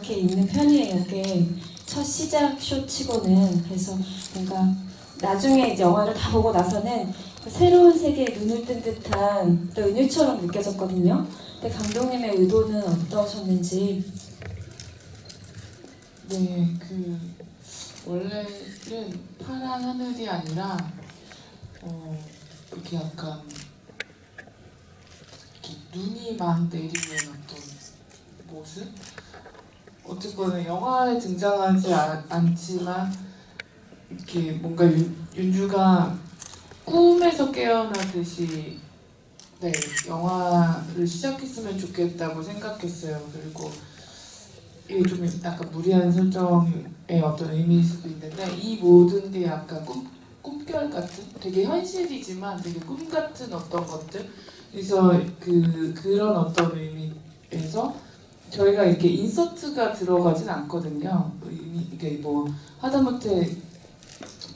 이렇게 있는 편이에요. 이게 첫 시작 쇼치고는. 그래서 뭔가 나중에 이제 영화를 다 보고 나서는 새로운 세계에 눈을 뜬 듯한 또 은유처럼 느껴졌거든요. 근데 감독님의 의도는 어떠셨는지. 네, 원래는 파란 하늘이 아니라 이렇게 약간 이렇게 눈이 막 내리는 어떤 모습? 어쨌거나 영화에 등장하지 않지만 이렇게 뭔가 윤주가 꿈에서 깨어나듯이 네, 영화를 시작했으면 좋겠다고 생각했어요. 그리고 이게 좀 약간 무리한 설정의 어떤 의미일 수도 있는데 이 모든 게 약간 꿈결 같은 되게 현실이지만 되게 꿈 같은 어떤 것들 그래서 그런 어떤 의미에서 저희가 이렇게 인서트가 들어가진 않거든요. 이게 뭐 하다못해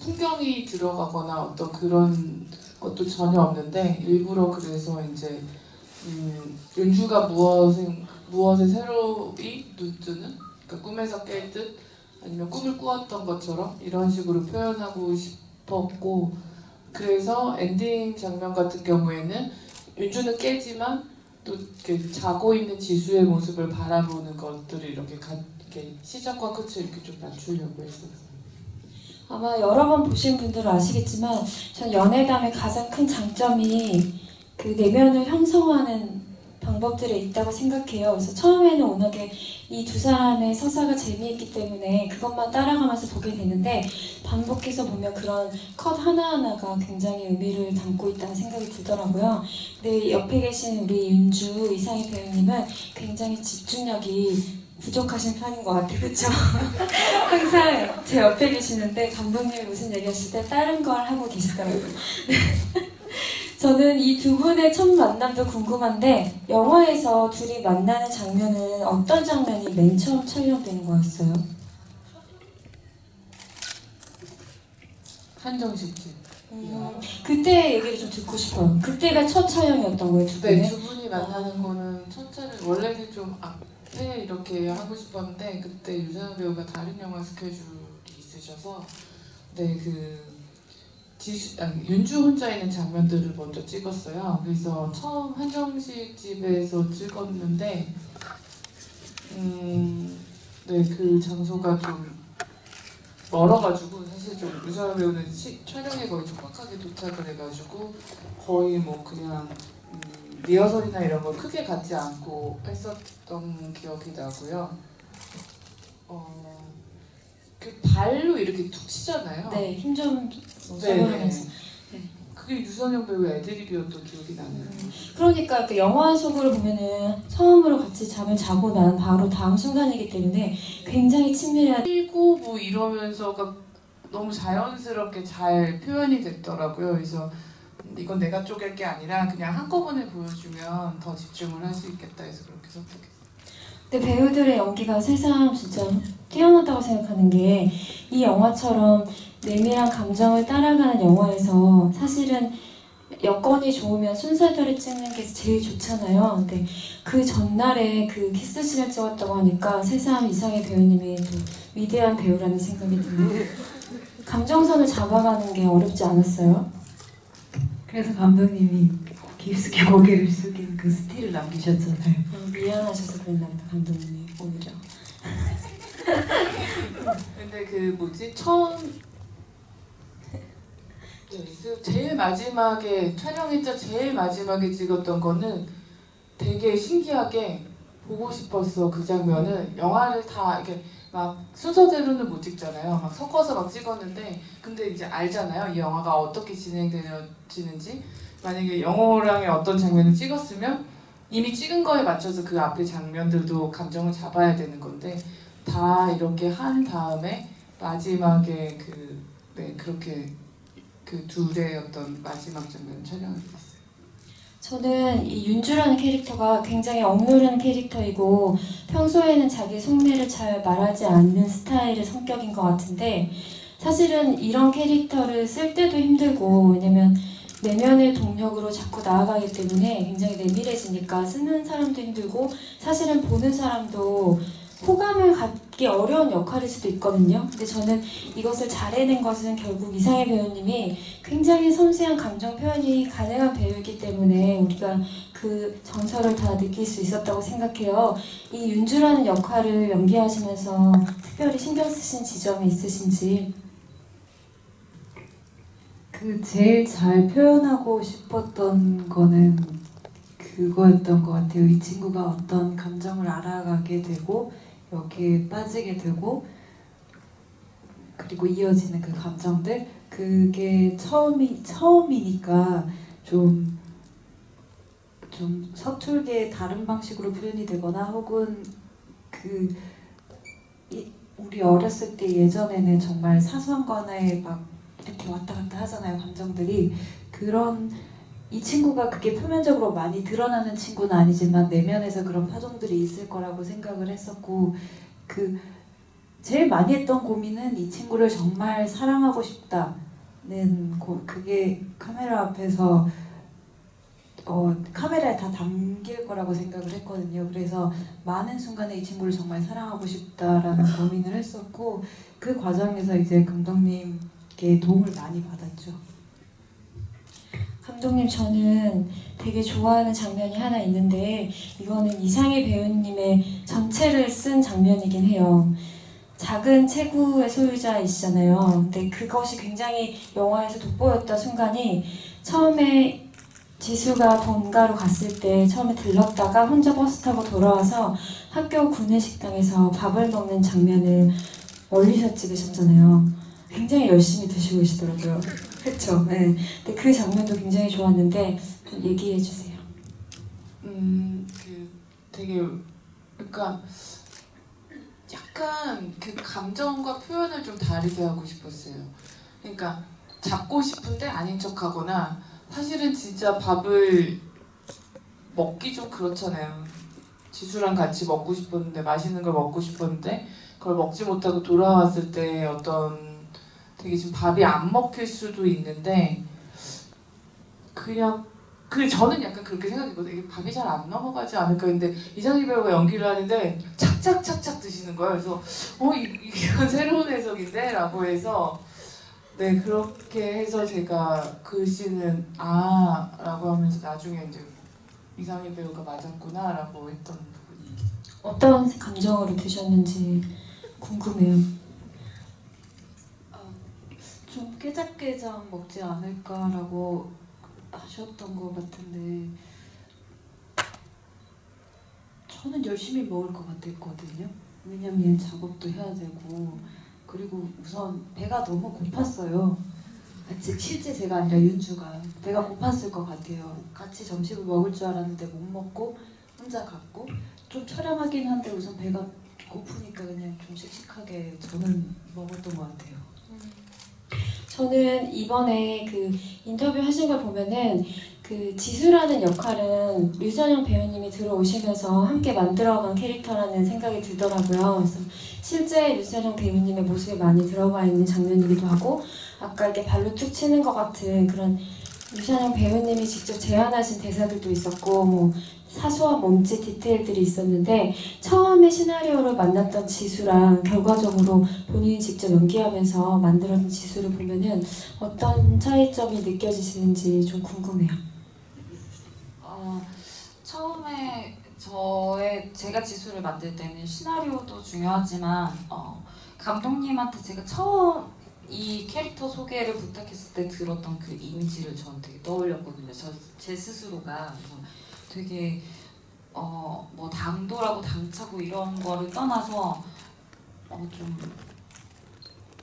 풍경이 들어가거나 어떤 그런 것도 전혀 없는데 일부러 그래서 이제 윤주가 무엇에 새로이 눈뜨는 그러니까 꿈에서 깰 듯 아니면 꿈을 꾸었던 것처럼 이런 식으로 표현하고 싶었고 그래서 엔딩 장면 같은 경우에는 윤주는 깨지만 또 이렇게 자고 있는 지수의 모습을 바라보는 것들을 이렇게 시작과 끝을 이렇게 좀 맞추려고 했었어요. 아마 여러 번 보신 분들은 아시겠지만 전 연애담의 가장 큰 장점이 그 내면을 형성하는 방법들에 있다고 생각해요. 그래서 처음에는 워낙에 이 두 사람의 서사가 재미있기 때문에 그것만 따라가면서 보게 되는데 반복해서 보면 그런 컷 하나하나가 굉장히 의미를 담고 있다는 생각이 들더라고요. 근데 옆에 계신 우리 윤주 이상희 배우님은 굉장히 집중력이 부족하신 편인 것 같아요. 그렇죠? 항상 제 옆에 계시는데 감독님이 무슨 얘기하실 때 다른 걸 하고 계시더라고요. 저는 이 두 분의 첫 만남도 궁금한데 영화에서 둘이 만나는 장면은 어떤 장면이 맨 처음 촬영되는 거였어요? 한정식 집. 그때 얘기를 좀 듣고 싶어요. 그때가 첫 촬영이었던 거예요, 두 분이? 네, 두 분이 만나는 거는 첫 촬영 원래는 좀 앞에 이렇게 하고 싶었는데 그때 유재석 배우가 다른 영화 스케줄이 있으셔서 네, 윤주 혼자 있는 장면들을 먼저 찍었어요. 그래서 처음 한정식 집에서 찍었는데 네, 그 장소가 좀 멀어가지고 사실 좀 유재석 배우는 촬영에 거의 정확하게 도착을 해가지고 거의 뭐 그냥 리허설이나 이런 걸 크게 갖지 않고 했었던 기억이 나고요. 그 발로 이렇게 툭 치잖아요. 네, 힘 좀 써보면서. 네. 그게 유선영 배우의 애드립이었던 기억이 나네요. 그러니까 그 영화 속으로 보면은 처음으로 같이 잠을 자고 난 바로 다음 순간이기 때문에 굉장히 친밀한. 뛰고 뭐 이러면서가 너무 자연스럽게 잘 표현이 됐더라고요. 그래서 이건 내가 쪼갤 게 아니라 그냥 한꺼번에 보여주면 더 집중을 할 수 있겠다 해서 그렇게 선택했어요. 근데 배우들의 연기가 새삼 진짜 뛰어나다고 생각하는 게 이 영화처럼 내밀한 감정을 따라가는 영화에서 사실은 여건이 좋으면 순서대로 찍는 게 제일 좋잖아요. 근데 그 전날에 그 키스씬을 찍었다고 하니까 새삼 이상의 배우님이 또 위대한 배우라는 생각이 듭니다. 감정선을 잡아가는 게 어렵지 않았어요? 그래서 감독님이 깊숙이 고개를 숙이는 그 스틸을 남기셨잖아요. 미안하셔서 그랬나 보다, 감독님이 오히려. 근데 처음 제일 마지막에 촬영했죠. 제일 마지막에 찍었던 거는 되게 신기하게 보고 싶었어. 그 장면은 영화를 다 이렇게 막 순서대로는 못 찍잖아요. 막 섞어서 막 찍었는데 근데 이제 알잖아요. 이 영화가 어떻게 진행되는지. 만약에 영호랑의 어떤 장면을 찍었으면 이미 찍은 거에 맞춰서 그 앞에 장면들도 감정을 잡아야 되는 건데 다 이렇게 한 다음에 마지막에 그렇게 그 둘의 어떤 마지막 장면 촬영을 했어요. 저는 이 윤주라는 캐릭터가 굉장히 억누른 캐릭터이고 평소에는 자기 속내를 잘 말하지 않는 스타일의 성격인 것 같은데 사실은 이런 캐릭터를 쓸 때도 힘들고 왜냐면 내면의 동력으로 자꾸 나아가기 때문에 굉장히 내밀해지니까 쓰는 사람도 힘들고 사실은 보는 사람도 호감을 갖기 어려운 역할일 수도 있거든요. 근데 저는 이것을 잘해낸 것은 결국 이상해 배우님이 굉장히 섬세한 감정 표현이 가능한 배우이기 때문에 우리가 그 정서를 다 느낄 수 있었다고 생각해요. 이 윤주라는 역할을 연기하시면서 특별히 신경 쓰신 지점이 있으신지? 그 제일 잘 표현하고 싶었던 거는 그거였던 것 같아요. 이 친구가 어떤 감정을 알아가게 되고 여기에 빠지게 되고 그리고 이어지는 그 감정들, 그게 처음이니까 좀 서툴게 다른 방식으로 표현이 되거나 혹은 우리 어렸을 때 예전에는 정말 사소한 거에 막 이렇게 왔다 갔다 하잖아요, 감정들이. 이 친구가 그게 표면적으로 많이 드러나는 친구는 아니지만 내면에서 그런 파동들이 있을 거라고 생각을 했었고, 제일 많이 했던 고민은 이 친구를 정말 사랑하고 싶다는 그게 카메라 앞에서 카메라에 다 담길 거라고 생각을 했거든요. 그래서 많은 순간에 이 친구를 정말 사랑하고 싶다라는 고민을 했었고, 그 과정에서 이제 감독님께 도움을 많이 받았죠. 감독님, 저는 되게 좋아하는 장면이 하나 있는데 이거는 이상해 배우님의 전체를 쓴 장면이긴 해요. 작은 체구의 소유자이시잖아요. 근데 그것이 굉장히 영화에서 돋보였던 순간이, 처음에 지수가 본가로 갔을 때 처음에 들렀다가 혼자 버스 타고 돌아와서 학교 구내식당에서 밥을 먹는 장면을 멀리서 찍으셨잖아요. 굉장히 열심히 드시고 계시더라고요. 그쵸? 네. 근데 그 장면도 굉장히 좋았는데 얘기해 주세요. 되게 그러니까 약간 그 감정과 표현을 좀 다르게 하고 싶었어요. 그러니까 잡고 싶은데 아닌 척하거나, 사실은 진짜 밥을 먹기 좀 그렇잖아요. 지수랑 같이 먹고 싶었는데, 맛있는 걸 먹고 싶었는데 그걸 먹지 못하고 돌아왔을 때 어떤 되게 지금 밥이 안 먹힐 수도 있는데, 그냥 저는 약간 그렇게 생각했거든요. 이게 밥이 잘 안 넘어가지 않을까 했는데 이상희 배우가 연기를 하는데 착착착착 드시는 거예요. 그래서 이건 새로운 해석인데? 라고 해서 네, 그렇게 해서 제가 그 씬은 라고 하면서 나중에 이제 이상희 배우가 맞았구나 라고 했던 부분이. 어떤 감정으로 드셨는지 궁금해요. 좀 깨작깨작 먹지 않을까라고 하셨던 것 같은데, 저는 열심히 먹을 것 같았거든요. 왜냐면 작업도 해야 되고, 그리고 우선 배가 너무 고팠어요. 실제 제가 아니라 윤주가 배가 고팠을 것 같아요. 같이 점심을 먹을 줄 알았는데 못 먹고 혼자 갔고, 좀 촬영하긴 한데 우선 배가 고프니까 그냥 좀 씩씩하게 저는 먹었던 것 같아요. 저는 이번에 그 인터뷰 하신 걸 보면은 그 지수라는 역할은 류선영 배우님이 들어오시면서 함께 만들어간 캐릭터라는 생각이 들더라고요. 그래서 실제 류선영 배우님의 모습이 많이 들어가 있는 장면이기도 하고, 아까 이렇게 발로 툭 치는 것 같은 그런 류선영 배우님이 직접 제안하신 대사들도 있었고, 뭐 사소한 몸짓 디테일들이 있었는데, 처음에 시나리오를 만났던 지수랑 결과적으로 본인이 직접 연기하면서 만들어진 지수를 보면은 어떤 차이점이 느껴지시는지 좀 궁금해요. 처음에 제가 지수를 만들 때는 시나리오도 중요하지만 감독님한테 제가 처음 이 캐릭터 소개를 부탁했을 때 들었던 그 이미지를 저는 되게 떠올렸거든요. 제 스스로가 되게 뭐 당돌하고 당차고 이런 거를 떠나서 좀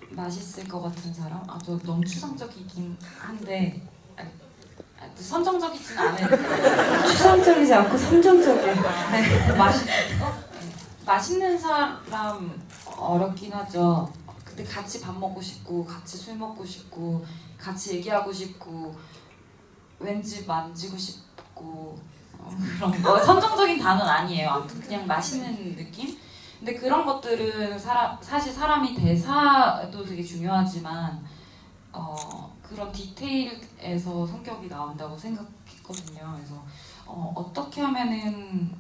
맛있을 것 같은 사람? 저 너무 추상적이긴 한데 선정적이진 않아요. 추상적이지 않고 선정적이에요. 맛있는 사람 어렵긴 하죠. 근데 같이 밥 먹고 싶고, 같이 술 먹고 싶고, 같이 얘기하고 싶고, 왠지 만지고 싶고, 그런 거. 선정적인 단어는 아니에요. 아무튼 그냥 맛있는 느낌? 근데 그런 것들은 사실 사람이 대사도 되게 중요하지만 그런 디테일에서 성격이 나온다고 생각했거든요. 그래서 어떻게 하면은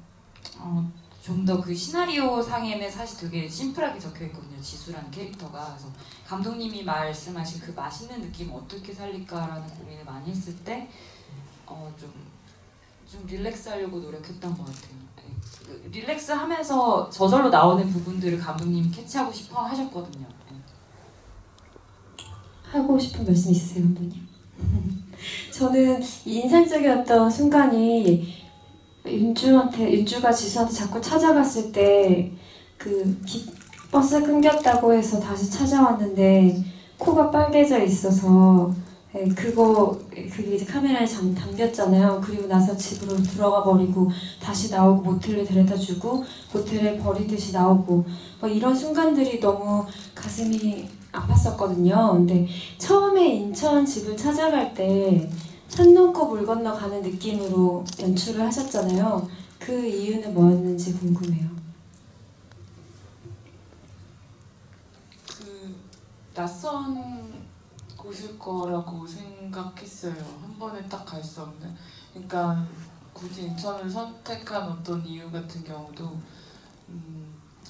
좀 더 그 시나리오 상에는 사실 되게 심플하게 적혀 있거든요. 지수라는 캐릭터가. 그래서 감독님이 말씀하신 그 맛있는 느낌 어떻게 살릴까라는 고민을 많이 했을 때 좀 릴렉스 하려고 노력했던 것 같아요. 네. 그 릴렉스 하면서 저절로 나오는 부분들을 감독님이 캐치하고 싶어 하셨거든요. 네. 하고 싶은 말씀 있으세요, 감독님? 저는 인상적이었던 순간이 윤주가 지수한테 자꾸 찾아갔을 때 그 버스 끊겼다고 해서 다시 찾아왔는데 코가 빨개져 있어서 그게 이제 카메라에 담겼잖아요. 그리고 나서 집으로 들어가 버리고 다시 나오고 모텔에 데려다주고 모텔에 버리듯이 나오고 뭐 이런 순간들이 너무 가슴이 아팠었거든요. 근데 처음에 인천 집을 찾아갈 때 산 넘고 물 건너 가는 느낌으로 연출을 하셨잖아요. 그 이유는 뭐였는지 궁금해요. 그 낯선 곳일 거라고 생각했어요. 한 번에 딱 갈 수 없는. 그러니까 굳이 인천을 선택한 어떤 이유 같은 경우도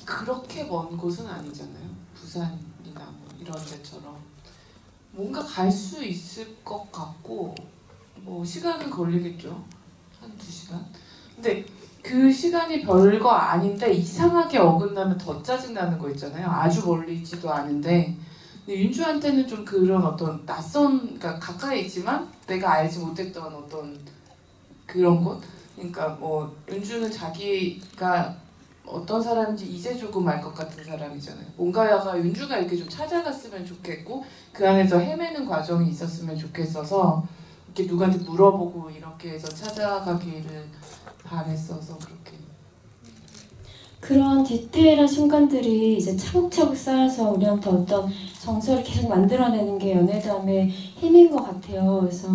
그렇게 먼 곳은 아니잖아요. 부산이나 뭐 이런 데처럼 뭔가 갈 수 있을 것 같고 뭐 시간은 걸리겠죠. 한 2시간. 근데 그 시간이 별거 아닌데 이상하게 어긋나면 더 짜증나는 거 있잖아요. 아주 멀리 있지도 않은데. 근데 윤주한테는 좀 그런 어떤 그러니까 가까이 있지만 내가 알지 못했던 어떤 그런 곳? 그러니까 뭐 윤주는 자기가 어떤 사람인지 이제 조금 알 것 같은 사람이잖아요. 뭔가가 윤주가 이렇게 좀 찾아갔으면 좋겠고 그 안에서 헤매는 과정이 있었으면 좋겠어서 이렇게 누구한테 물어보고 이렇게 해서 찾아가기를 바랬어서 그렇게. 그런 디테일한 순간들이 이제 차곡차곡 쌓여서 우리한테 어떤 정서를 계속 만들어내는 게 연애담의 힘인 것 같아요. 그래서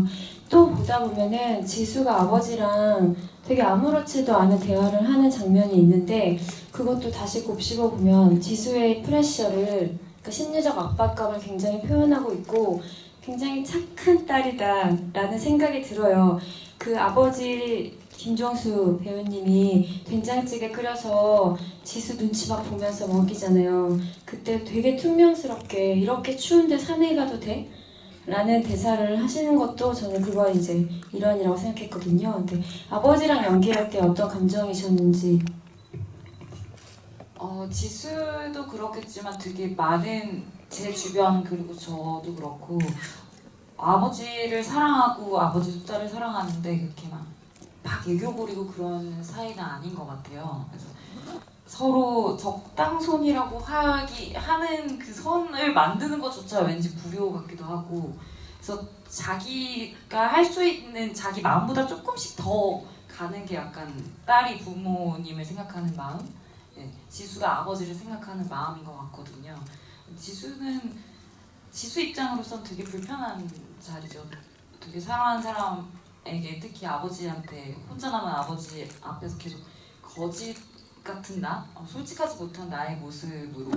또 보다 보면은 지수가 아버지랑 되게 아무렇지도 않은 대화를 하는 장면이 있는데 그것도 다시 곱씹어 보면 지수의 프레셔를 그러니까 심리적 압박감을 굉장히 표현하고 있고 굉장히 착한 딸이다 라는 생각이 들어요. 그 아버지 김종수 배우님이 된장찌개 끓여서 지수 눈치 막 보면서 먹이잖아요. 그때 되게 퉁명스럽게 이렇게 추운데 산에 가도 돼? 라는 대사를 하시는 것도 저는 그거 이제 일환이라고 생각했거든요. 근데 아버지랑 연기할 때 어떤 감정이셨는지. 지수도 그렇겠지만 되게 많은 제 주변 그리고 저도 그렇고 아버지를 사랑하고 아버지도 딸을 사랑하는데 그렇게 막 애교 부리고 그런 사이는 아닌 것 같아요. 그래서 서로 적당손이라고 하는 그 선을 만드는 것조차 왠지 불효 같기도 하고 그래서 자기가 할 수 있는 자기 마음보다 조금씩 더 가는 게 약간 딸이 부모님을 생각하는 마음 지수가 아버지를 생각하는 마음인 것 같거든요. 지수 입장으로선 되게 불편한 자리죠. 되게 사랑하는 사람에게 특히 아버지한테 혼자 남은 아버지 앞에서 계속 거짓 같은 솔직하지 못한 나의 모습으로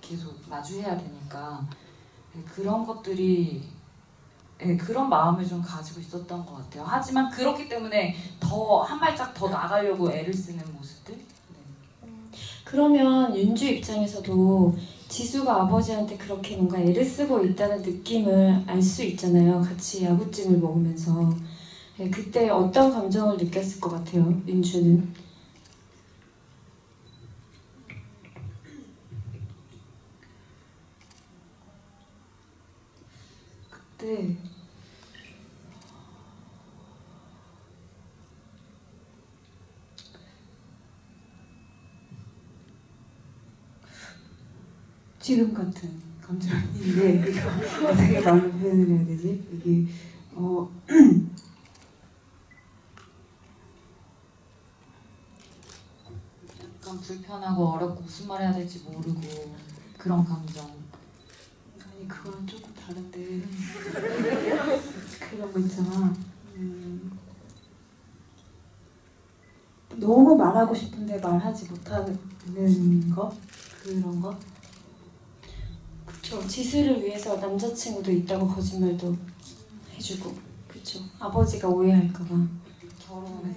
계속 마주해야 되니까 그런 것들이 그런 마음을 좀 가지고 있었던 것 같아요. 하지만 그렇기 때문에 더 한 발짝 더 나가려고 애를 쓰는 모습들? 그러면 윤주 입장에서도 지수가 아버지한테 그렇게 뭔가 애를 쓰고 있다는 느낌을 알 수 있잖아요. 같이 야구찜을 먹으면서. 그때 어떤 감정을 느꼈을 것 같아요, 윤주는? 그때 지금 같은 감정인데 어떻게 말로 표현을 해야 되지? 이게 약간 불편하고 어렵고 무슨 말 해야 될지 모르고 그런 감정. 아니 그거는 조금 다른데 그런 거 있잖아. 너무 말하고 싶은데 말하지 못하는 거? 그런 거? 그쵸. 지수를 위해서 남자친구도 있다고 거짓말도 해주고. 그쵸. 아버지가 오해할까봐. 결혼을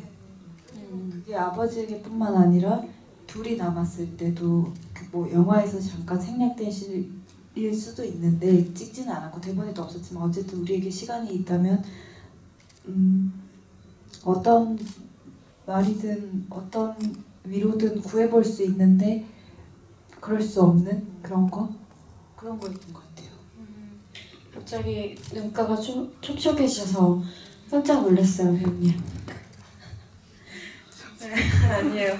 그게 아버지에게뿐만 아니라 둘이 남았을 때도 그뭐 영화에서 잠깐 생략된 일 수도 있는데 찍지는 않았고 대본에도 없었지만 어쨌든 우리에게 시간이 있다면 어떤 말이든 어떤 위로든 구해볼 수 있는데 그럴 수 없는 그런 거였던 것 같아요. 갑자기 눈가가 촉촉해지셔서 깜짝 놀랐어요, 배우님. 아니에요.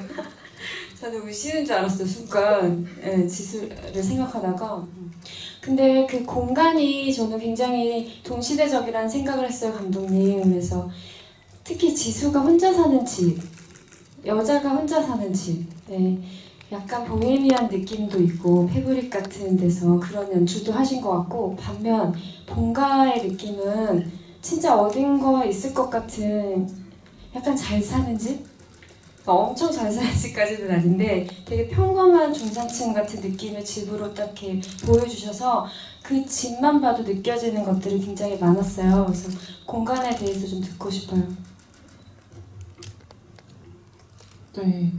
저는 우시는 줄 알았어요, 순간. 네, 지수를 생각하다가. 근데 그 공간이 저는 굉장히 동시대적이라는 생각을 했어요, 감독님. 그래서 특히 지수가 혼자 사는 집, 여자가 혼자 사는 집, 네, 약간 보헤미안 느낌도 있고 패브릭 같은 데서 그런 연출도 하신 것 같고, 반면 본가의 느낌은 진짜 어딘가에 있을 것 같은 약간 잘 사는 집? 엄청 잘 사는 집까지는 아닌데 되게 평범한 중산층 같은 느낌의 집으로 딱 이렇게 보여주셔서 그 집만 봐도 느껴지는 것들이 굉장히 많았어요. 그래서 공간에 대해서 좀 듣고 싶어요. 네,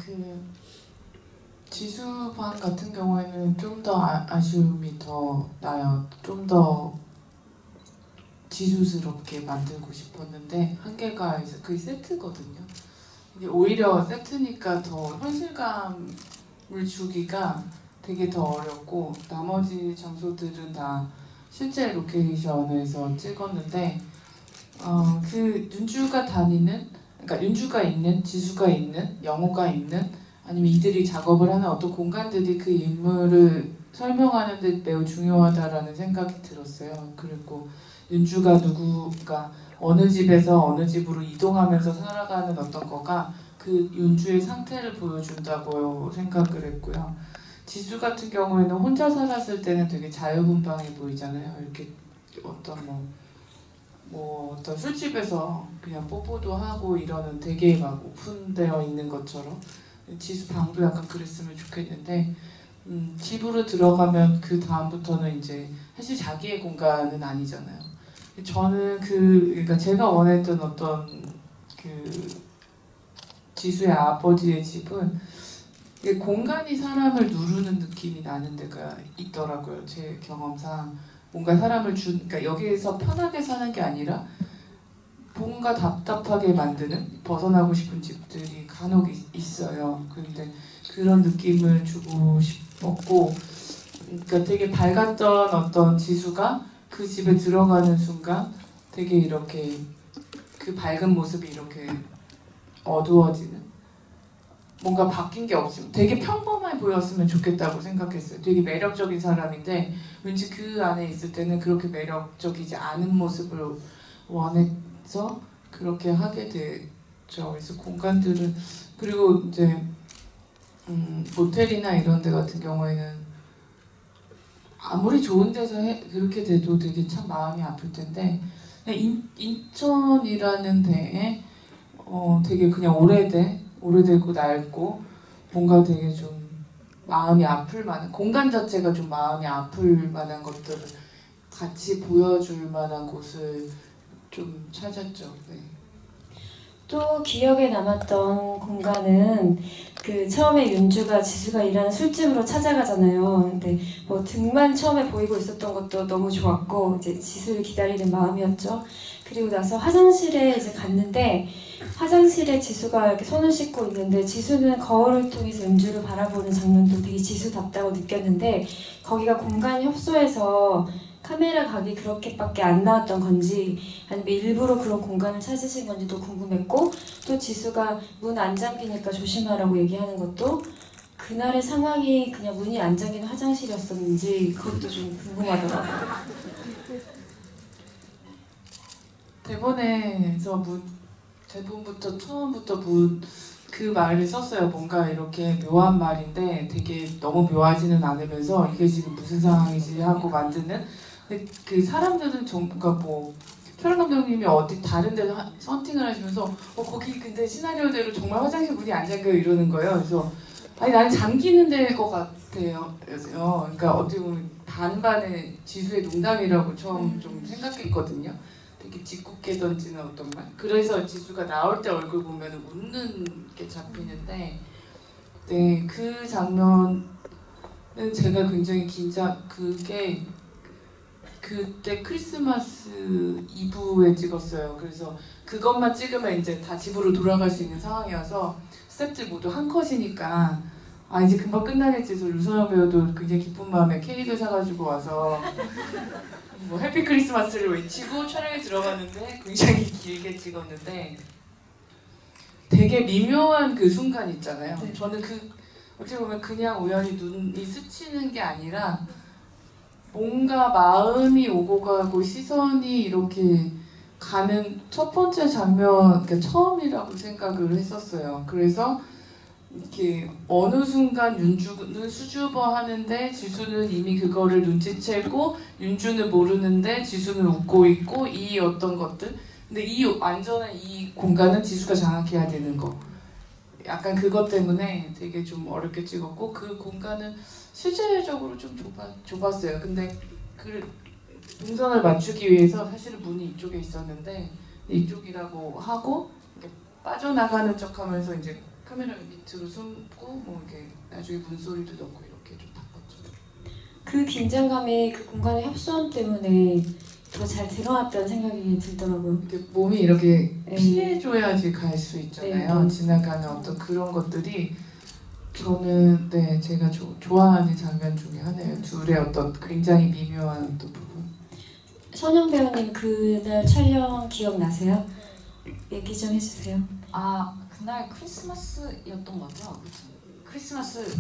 지수반 같은 경우에는 좀 더 아쉬움이 더 나요. 좀 더 지수스럽게 만들고 싶었는데 한계가 그 세트거든요. 이게 오히려 세트니까 더 현실감을 주기가 되게 더 어렵고 나머지 장소들은 다 실제 로케이션에서 찍었는데 그 윤주가 다니는, 그러니까 윤주가 있는, 지수가 있는, 영호가 있는, 아니면 이들이 작업을 하는 어떤 공간들이 그 인물을 설명하는 데 매우 중요하다라는 생각이 들었어요. 그리고 윤주가 누구가 어느 집에서 어느 집으로 이동하면서 살아가는 어떤 거가 그 윤주의 상태를 보여준다고 생각을 했고요. 지수 같은 경우에는 혼자 살았을 때는 되게 자유분방해 보이잖아요. 이렇게 어떤 어떤 술집에서 그냥 뽀뽀도 하고 이러는 되게 막 오픈되어 있는 것처럼 지수 방도 약간 그랬으면 좋겠는데 집으로 들어가면 그 다음부터는 이제 사실 자기의 공간은 아니잖아요. 저는 그러니까 제가 원했던 어떤 지수의 아버지의 집은 공간이 사람을 누르는 느낌이 나는 데가 있더라고요. 제 경험상 뭔가 사람을 그러니까 여기에서 편하게 사는 게 아니라 뭔가 답답하게 만드는, 벗어나고 싶은 집들이 간혹 있어요. 그런데 그런 느낌을 주고 싶었고, 그러니까 되게 밝았던 어떤 지수가 그 집에 들어가는 순간 되게 이렇게 그 밝은 모습이 이렇게 어두워지는, 뭔가 바뀐 게 없으면 되게 평범해 보였으면 좋겠다고 생각했어요. 되게 매력적인 사람인데 왠지 그 안에 있을 때는 그렇게 매력적이지 않은 모습을 원해서 그렇게 하게 됐죠. 그래서 공간들은, 그리고 이제 모텔이나 이런 데 같은 경우에는 아무리 좋은 데서 그렇게 돼도 되게 참 마음이 아플 텐데 인천이라는 데에 되게 그냥 오래되고 낡고 뭔가 되게 좀 마음이 아플 만한, 공간 자체가 좀 마음이 아플 만한 것들을 같이 보여줄 만한 곳을 좀 찾았죠. 네. 또 기억에 남았던 공간은 그 처음에 윤주가 지수가 일하는 술집으로 찾아가잖아요. 근데 뭐 등만 처음에 보이고 있었던 것도 너무 좋았고 이제 지수를 기다리는 마음이었죠. 그리고 나서 화장실에 이제 갔는데 화장실에 지수가 이렇게 손을 씻고 있는데 지수는 거울을 통해서 윤주를 바라보는 장면도 되게 지수답다고 느꼈는데 거기가 공간이 협소해서 카메라 각이 그렇게밖에 안 나왔던 건지 아니면 일부러 그런 공간을 찾으신 건지도 궁금했고, 또 지수가 문 안 잠기니까 조심하라고 얘기하는 것도 그날의 상황이 그냥 문이 안 잠기는 화장실이었었는지 그것도 좀 궁금하더라고요. 대본에서 대본부터 처음부터 그 말을 썼어요. 뭔가 이렇게 묘한 말인데 되게 너무 묘하지는 않으면서 이게 지금 무슨 상황이지 하고 만드는, 근데 그 사람들은 뭔가 뭐 촬영 감독님이 어디 다른 데서 선팅을 하시면서 거기 근데 시나리오대로 정말 화장실 문이 안 잠겨요 이러는 거예요. 그래서 아니 나는 잠기는 데일 것 같아요. 그러니까 어떻게 보면 반반의 지수의 농담이라고 처음 좀 생각했거든요. 되게 짓궂게 던지는 어떤 말. 그래서 지수가 나올 때 얼굴 보면 웃는 게 잡히는데, 네, 그 장면은 제가 굉장히 그게 그때 크리스마스 이브에 찍었어요. 그래서 그것만 찍으면 이제 다 집으로 돌아갈 수 있는 상황이어서 스태프들 모두 한 컷이니까 이제 금방 끝나겠지 해서 류선영 배우도 굉장히 기쁜 마음에 케이크를 사가지고 와서 뭐 해피 크리스마스를 외치고 촬영에 들어갔는데 굉장히 길게 찍었는데 되게 미묘한 그 순간 있잖아요. 네. 저는 어떻게 보면 그냥 우연히 눈이 스치는 게 아니라 뭔가 마음이 오고 가고 시선이 이렇게 가는 첫 번째 장면, 그러니까 처음이라고 생각을 했었어요. 그래서 이렇게 어느 순간 윤주는 수줍어 하는데 지수는 이미 그거를 눈치채고 윤주는 모르는데 지수는 웃고 있고 이 어떤 것들. 근데 완전한 이 공간은 지수가 장악해야 되는 거. 약간 그것 때문에 되게 좀 어렵게 찍었고 그 공간은 실제적으로 좀 좁았어요. 근데 그 동선을 맞추기 위해서 사실은 문이 이쪽에 있었는데 이쪽이라고 하고 이렇게 빠져나가는 척하면서 이제 카메라 밑으로 숨고 뭐 이렇게 나중에 문소리도 넣고 이렇게 좀 바꿨죠. 그 긴장감이 그 공간의 협소함 때문에 더 잘 드러났다는 생각이 들더라고요. 이렇게 몸이 이렇게 네. 피해줘야지 갈 수 있잖아요. 네. 지나가는 어떤 그런 것들이 저는 제가 좋아하는 장면 중에 하나예요. 둘의 어떤 굉장히 미묘한 어떤 부분. 선영 배우님 그날 촬영 기억나세요? 얘기 좀 해주세요. 그날 크리스마스였던 것 같아요. 그치? 크리스마스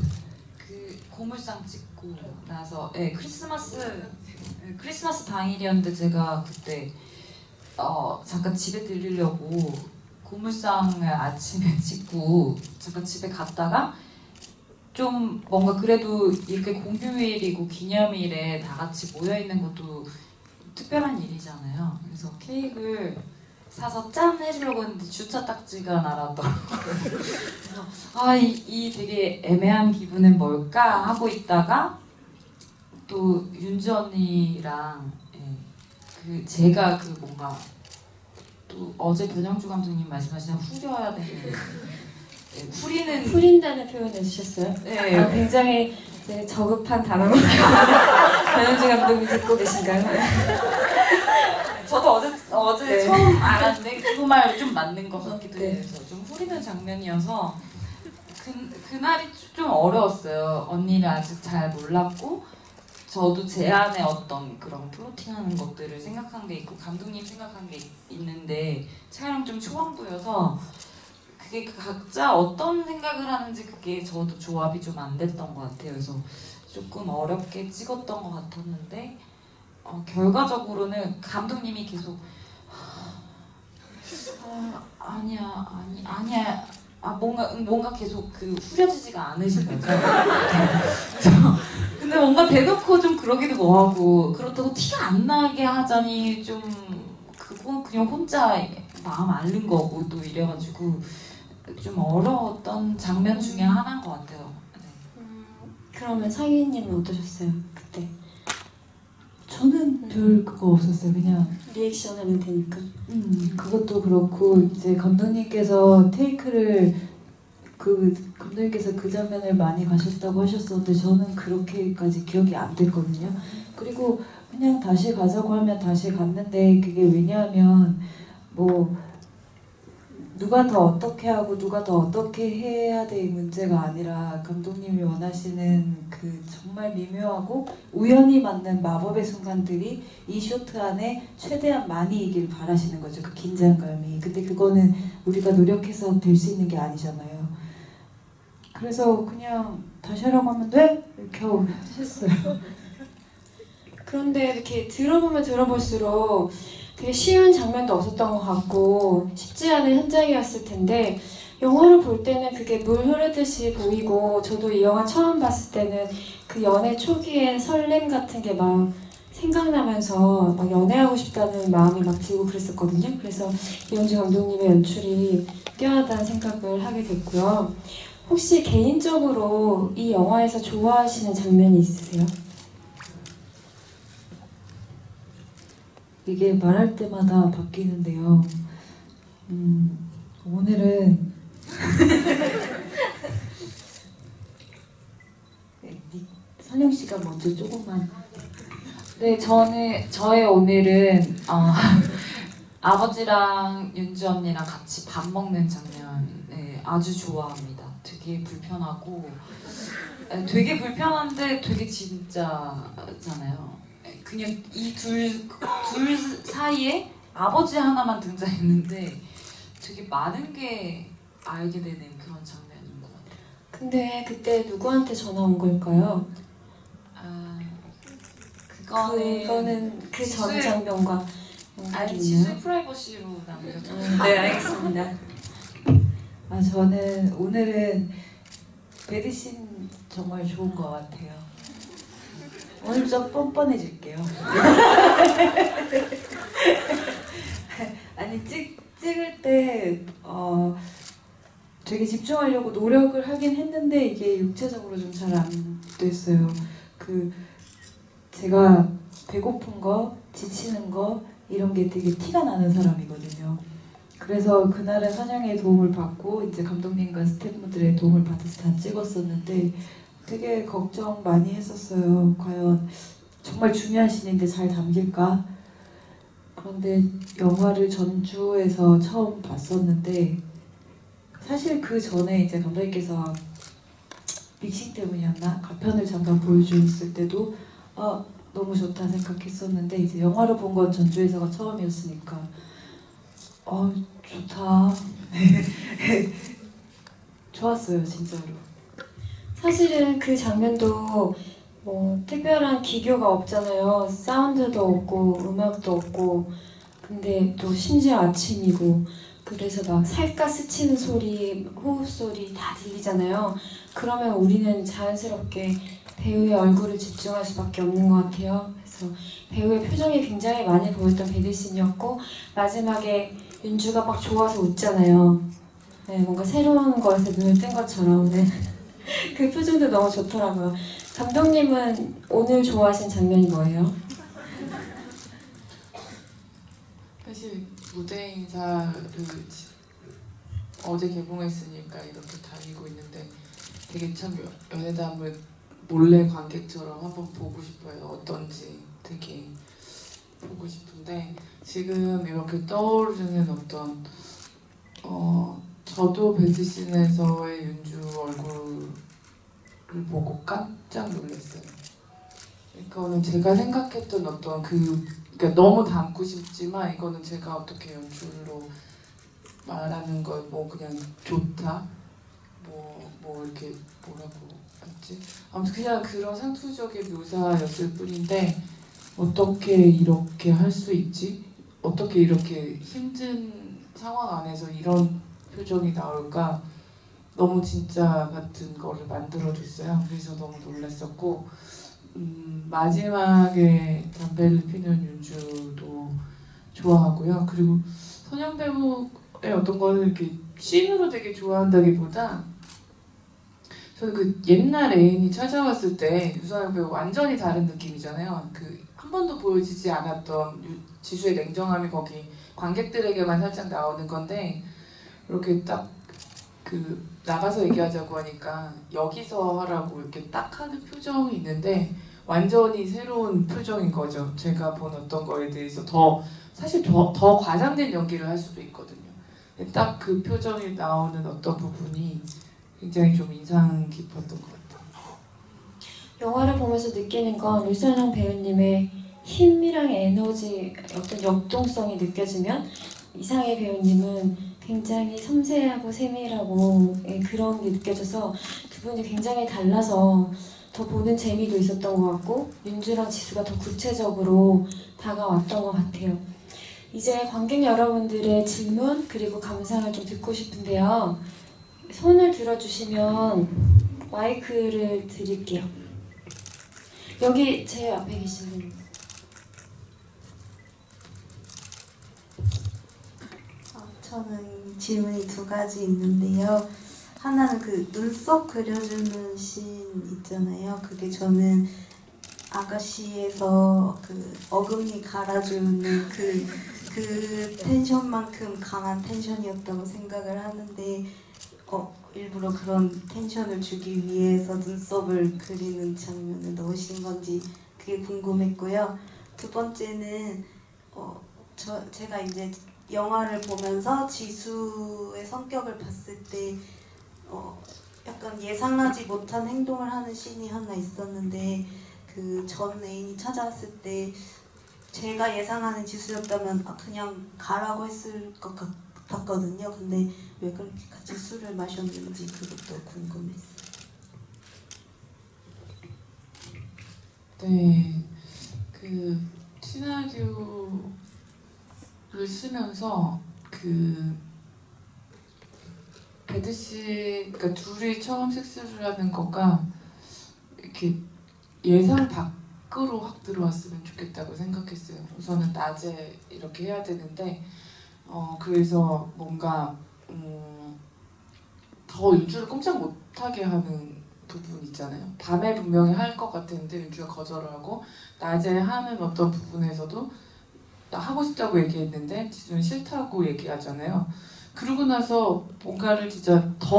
그 고물상 찍고 나서 크리스마스 당일이었는데 제가 그때 잠깐 집에 들리려고 고물상을 아침에 찍고 잠깐 집에 갔다가 좀 뭔가 그래도 이렇게 공휴일이고 기념일에 다 같이 모여 있는 것도 특별한 일이잖아요. 그래서 케이크를 사서 짠 해주려고 했는데 주차 딱지가 날아왔더라고요. 그래서 이 되게 애매한 기분은 뭘까 하고 있다가 또 윤주 언니랑 제가 뭔가 또 어제 변영주 감독님 말씀하신 후려야 되는 후린다는 표현을 해주셨어요? 네. 굉장히 저급한 단어로 변현주 감독님 듣고 계신가요? 저도 어제 네. 처음 알았는데 그 말 좀 맞는 것 같기도 네. 해서 좀 후리는 장면이어서 그날이 좀 어려웠어요. 언니를 아직 잘 몰랐고 저도 제 안에 어떤 그런 플로팅하는 것들을 생각한 게 있고 감독님 생각한 게 있는데 촬영 좀 초반부여서 그게 각자 어떤 생각을 하는지 그게 저도 조합이 좀 안 됐던 것 같아요. 그래서 조금 어렵게 찍었던 것 같았는데 결과적으로는 감독님이 계속 아니야 뭔가 계속 후려지지가 않으신 거죠. 근데 뭔가 대놓고 좀 그러기도 뭐하고 그렇다고 티가 안 나게 하자니 좀 그건 그냥 혼자 마음 앓는 거고 또 이래가지고 좀 어려웠던 장면 중에 하나인 것 같아요. 네. 그러면 상희님은 어떠셨어요? 그때 저는 별 그거 없었어요. 그냥 리액션 하면 되니까. 그것도 그렇고 이제 감독님께서 테이크를 감독님께서 그 장면을 많이 가셨다고 하셨었는데 저는 그렇게까지 기억이 안 됐거든요. 그리고 그냥 다시 가자고 하면 다시 갔는데 그게 왜냐하면 뭐 누가 더 어떻게 하고 누가 더 어떻게 해야 될 문제가 아니라 감독님이 원하시는 그 정말 미묘하고 우연히 맞는 마법의 순간들이 이 쇼트 안에 최대한 많이 이길 바라시는 거죠. 그 긴장감이. 근데 그거는 우리가 노력해서 될 수 있는 게 아니잖아요. 그래서 그냥 다시 하라고 하면 돼? 이렇게 하고 했어요. 그런데 이렇게 들어보면 들어볼수록 되게 쉬운 장면도 없었던 것 같고 쉽지 않은 현장이었을 텐데 영화를 볼 때는 그게 물 흐르듯이 보이고 저도 이 영화 처음 봤을 때는 그 연애 초기의 설렘 같은 게 막 생각나면서 막 연애하고 싶다는 마음이 막 들고 그랬었거든요. 그래서 이현주 감독님의 연출이 뛰어나다는 생각을 하게 됐고요. 혹시 개인적으로 이 영화에서 좋아하시는 장면이 있으세요? 이게 말할 때마다 바뀌는데요. 오늘은 선영 씨가 먼저 조금만. 네, 저의 오늘은 아버지랑 윤주 언니랑 같이 밥 먹는 장면 아주 좋아합니다. 되게 불편하고 되게 불편한데 되게 진짜잖아요. 그냥 이 둘 사이에 아버지 하나만 등장했는데 되게 많은 게 알게 되는 그런 장면인 것 같아요. 근데 그때 누구한테 전화 온 걸까요? 그거는 그 전 장면과 연관이 있나요? 지수 프라이버시로 남겨져. 네, 알겠습니다. 저는 오늘은 배드신 정말 좋은 것 같아요. 오늘 좀 뻔뻔해질게요. 아니 찍을 때 되게 집중하려고 노력을 하긴 했는데 이게 육체적으로 좀 잘 안 됐어요. 제가 배고픈 거, 지치는 거 이런 게 되게 티가 나는 사람이거든요. 그래서 그날은 선영의 도움을 받고 이제 감독님과 스태프분들의 도움을 받아서 다 찍었었는데 되게 걱정 많이 했었어요. 과연 정말 중요한 씬인데 잘 담길까? 그런데 영화를 전주에서 처음 봤었는데 사실 그 전에 이제 감독님께서 믹싱 때문이었나? 가편을 잠깐 보여주셨을 때도 너무 좋다 생각했었는데 이제 영화로 본 건 전주에서가 처음이었으니까 좋다. 좋았어요, 진짜로. 사실은 그 장면도 뭐 특별한 기교가 없잖아요. 사운드도 없고 음악도 없고 근데 또 심지어 아침이고 그래서 막 살갗 스치는 소리, 호흡 소리 다 들리잖아요. 그러면 우리는 자연스럽게 배우의 얼굴을 집중할 수밖에 없는 것 같아요. 그래서 배우의 표정이 굉장히 많이 보였던 배드신이었고 마지막에 윤주가 막 좋아서 웃잖아요. 네, 뭔가 새로운 것에 눈을 뜬 것처럼 네. 그 표정도 너무 좋더라고요. 감독님은 오늘 좋아하신 장면이 뭐예요? 사실 무대 인사를 어제 개봉했으니까 이렇게 다니고 있는데 되게 참 연애담을 몰래 관객처럼 한번 보고 싶어요. 어떤지 되게 보고 싶은데 지금 이렇게 떠오르는 어떤 저도 배드신에서의 윤주 얼굴을 보고 깜짝 놀랐어요. 이거는 제가 생각했던 어떤 그러니까 너무 담고 싶지만 이거는 제가 어떻게 연출로 말하는 걸 뭐 그냥 좋다 뭐 이렇게 뭐라고 했지? 아무튼 그냥 그런 상투적인 묘사였을 뿐인데 어떻게 이렇게 할 수 있지? 어떻게 이렇게 힘든 상황 안에서 이런 표정이 나올까? 너무 진짜 같은 거를 만들어줬어요. 그래서 너무 놀랐었고 마지막에 담배를 피는 윤주도 좋아하고요. 그리고 선영 배우의 어떤 거는 이렇게 씬으로 되게 좋아한다기보다 저는 그 옛날 애인이 찾아왔을 때 유선영 배우 완전히 다른 느낌이잖아요. 한 번도 보여지지 않았던 지수의 냉정함이 거기 관객들에게만 살짝 나오는 건데 이렇게 딱 나가서 얘기하자고 하니까 여기서 하라고 이렇게 딱 하는 표정이 있는데 완전히 새로운 표정인 거죠. 제가 본 어떤 거에 대해서 사실 더 과장된 연기를 할 수도 있거든요. 딱 그 표정이 나오는 어떤 부분이 굉장히 좀 인상 깊었던 것 같아요. 영화를 보면서 느끼는 건 류선영 배우님의 힘이랑 에너지, 어떤 역동성이 느껴지면 이상의 배우님은 굉장히 섬세하고 세밀하고 그런 게 느껴져서 두 분이 굉장히 달라서 더 보는 재미도 있었던 것 같고 윤주랑 지수가 더 구체적으로 다가왔던 것 같아요. 이제 관객 여러분들의 질문 그리고 감상을 좀 듣고 싶은데요. 손을 들어주시면 마이크를 드릴게요. 여기 제 앞에 계시는 저는 질문이 두 가지 있는데요. 하나는 그 눈썹 그려주는 씬 있잖아요. 그게 저는 아가씨에서 그 어금니 갈아주는 그 텐션만큼 강한 텐션이었다고 생각을 하는데 일부러 그런 텐션을 주기 위해서 눈썹을 그리는 장면을 넣으신 건지 그게 궁금했고요. 두 번째는 제가 이제 영화를 보면서 지수의 성격을 봤을 때 약간 예상하지 못한 행동을 하는 씬이 하나 있었는데 그 전 애인이 찾아왔을 때 제가 예상하는 지수였다면 그냥 가라고 했을 것 같았거든요. 근데 왜 그렇게 같이 술을 마셨는지 그것도 궁금했어요. 네, 그 시나리오를 쓰면서 그 배드 씨, 그러니까 둘이 처음 섹스를 하는 거가 이렇게 예상 밖으로 확 들어왔으면 좋겠다고 생각했어요. 우선은 낮에 이렇게 해야 되는데 그래서 뭔가 더 윤주를 꼼짝 못하게 하는 부분 있잖아요. 밤에 분명히 할 것 같았는데 윤주가 거절을 하고 낮에 하는 어떤 부분에서도 나 하고 싶다고 얘기했는데 지수는 싫다고 얘기하잖아요. 그러고 나서 뭔가를 진짜 더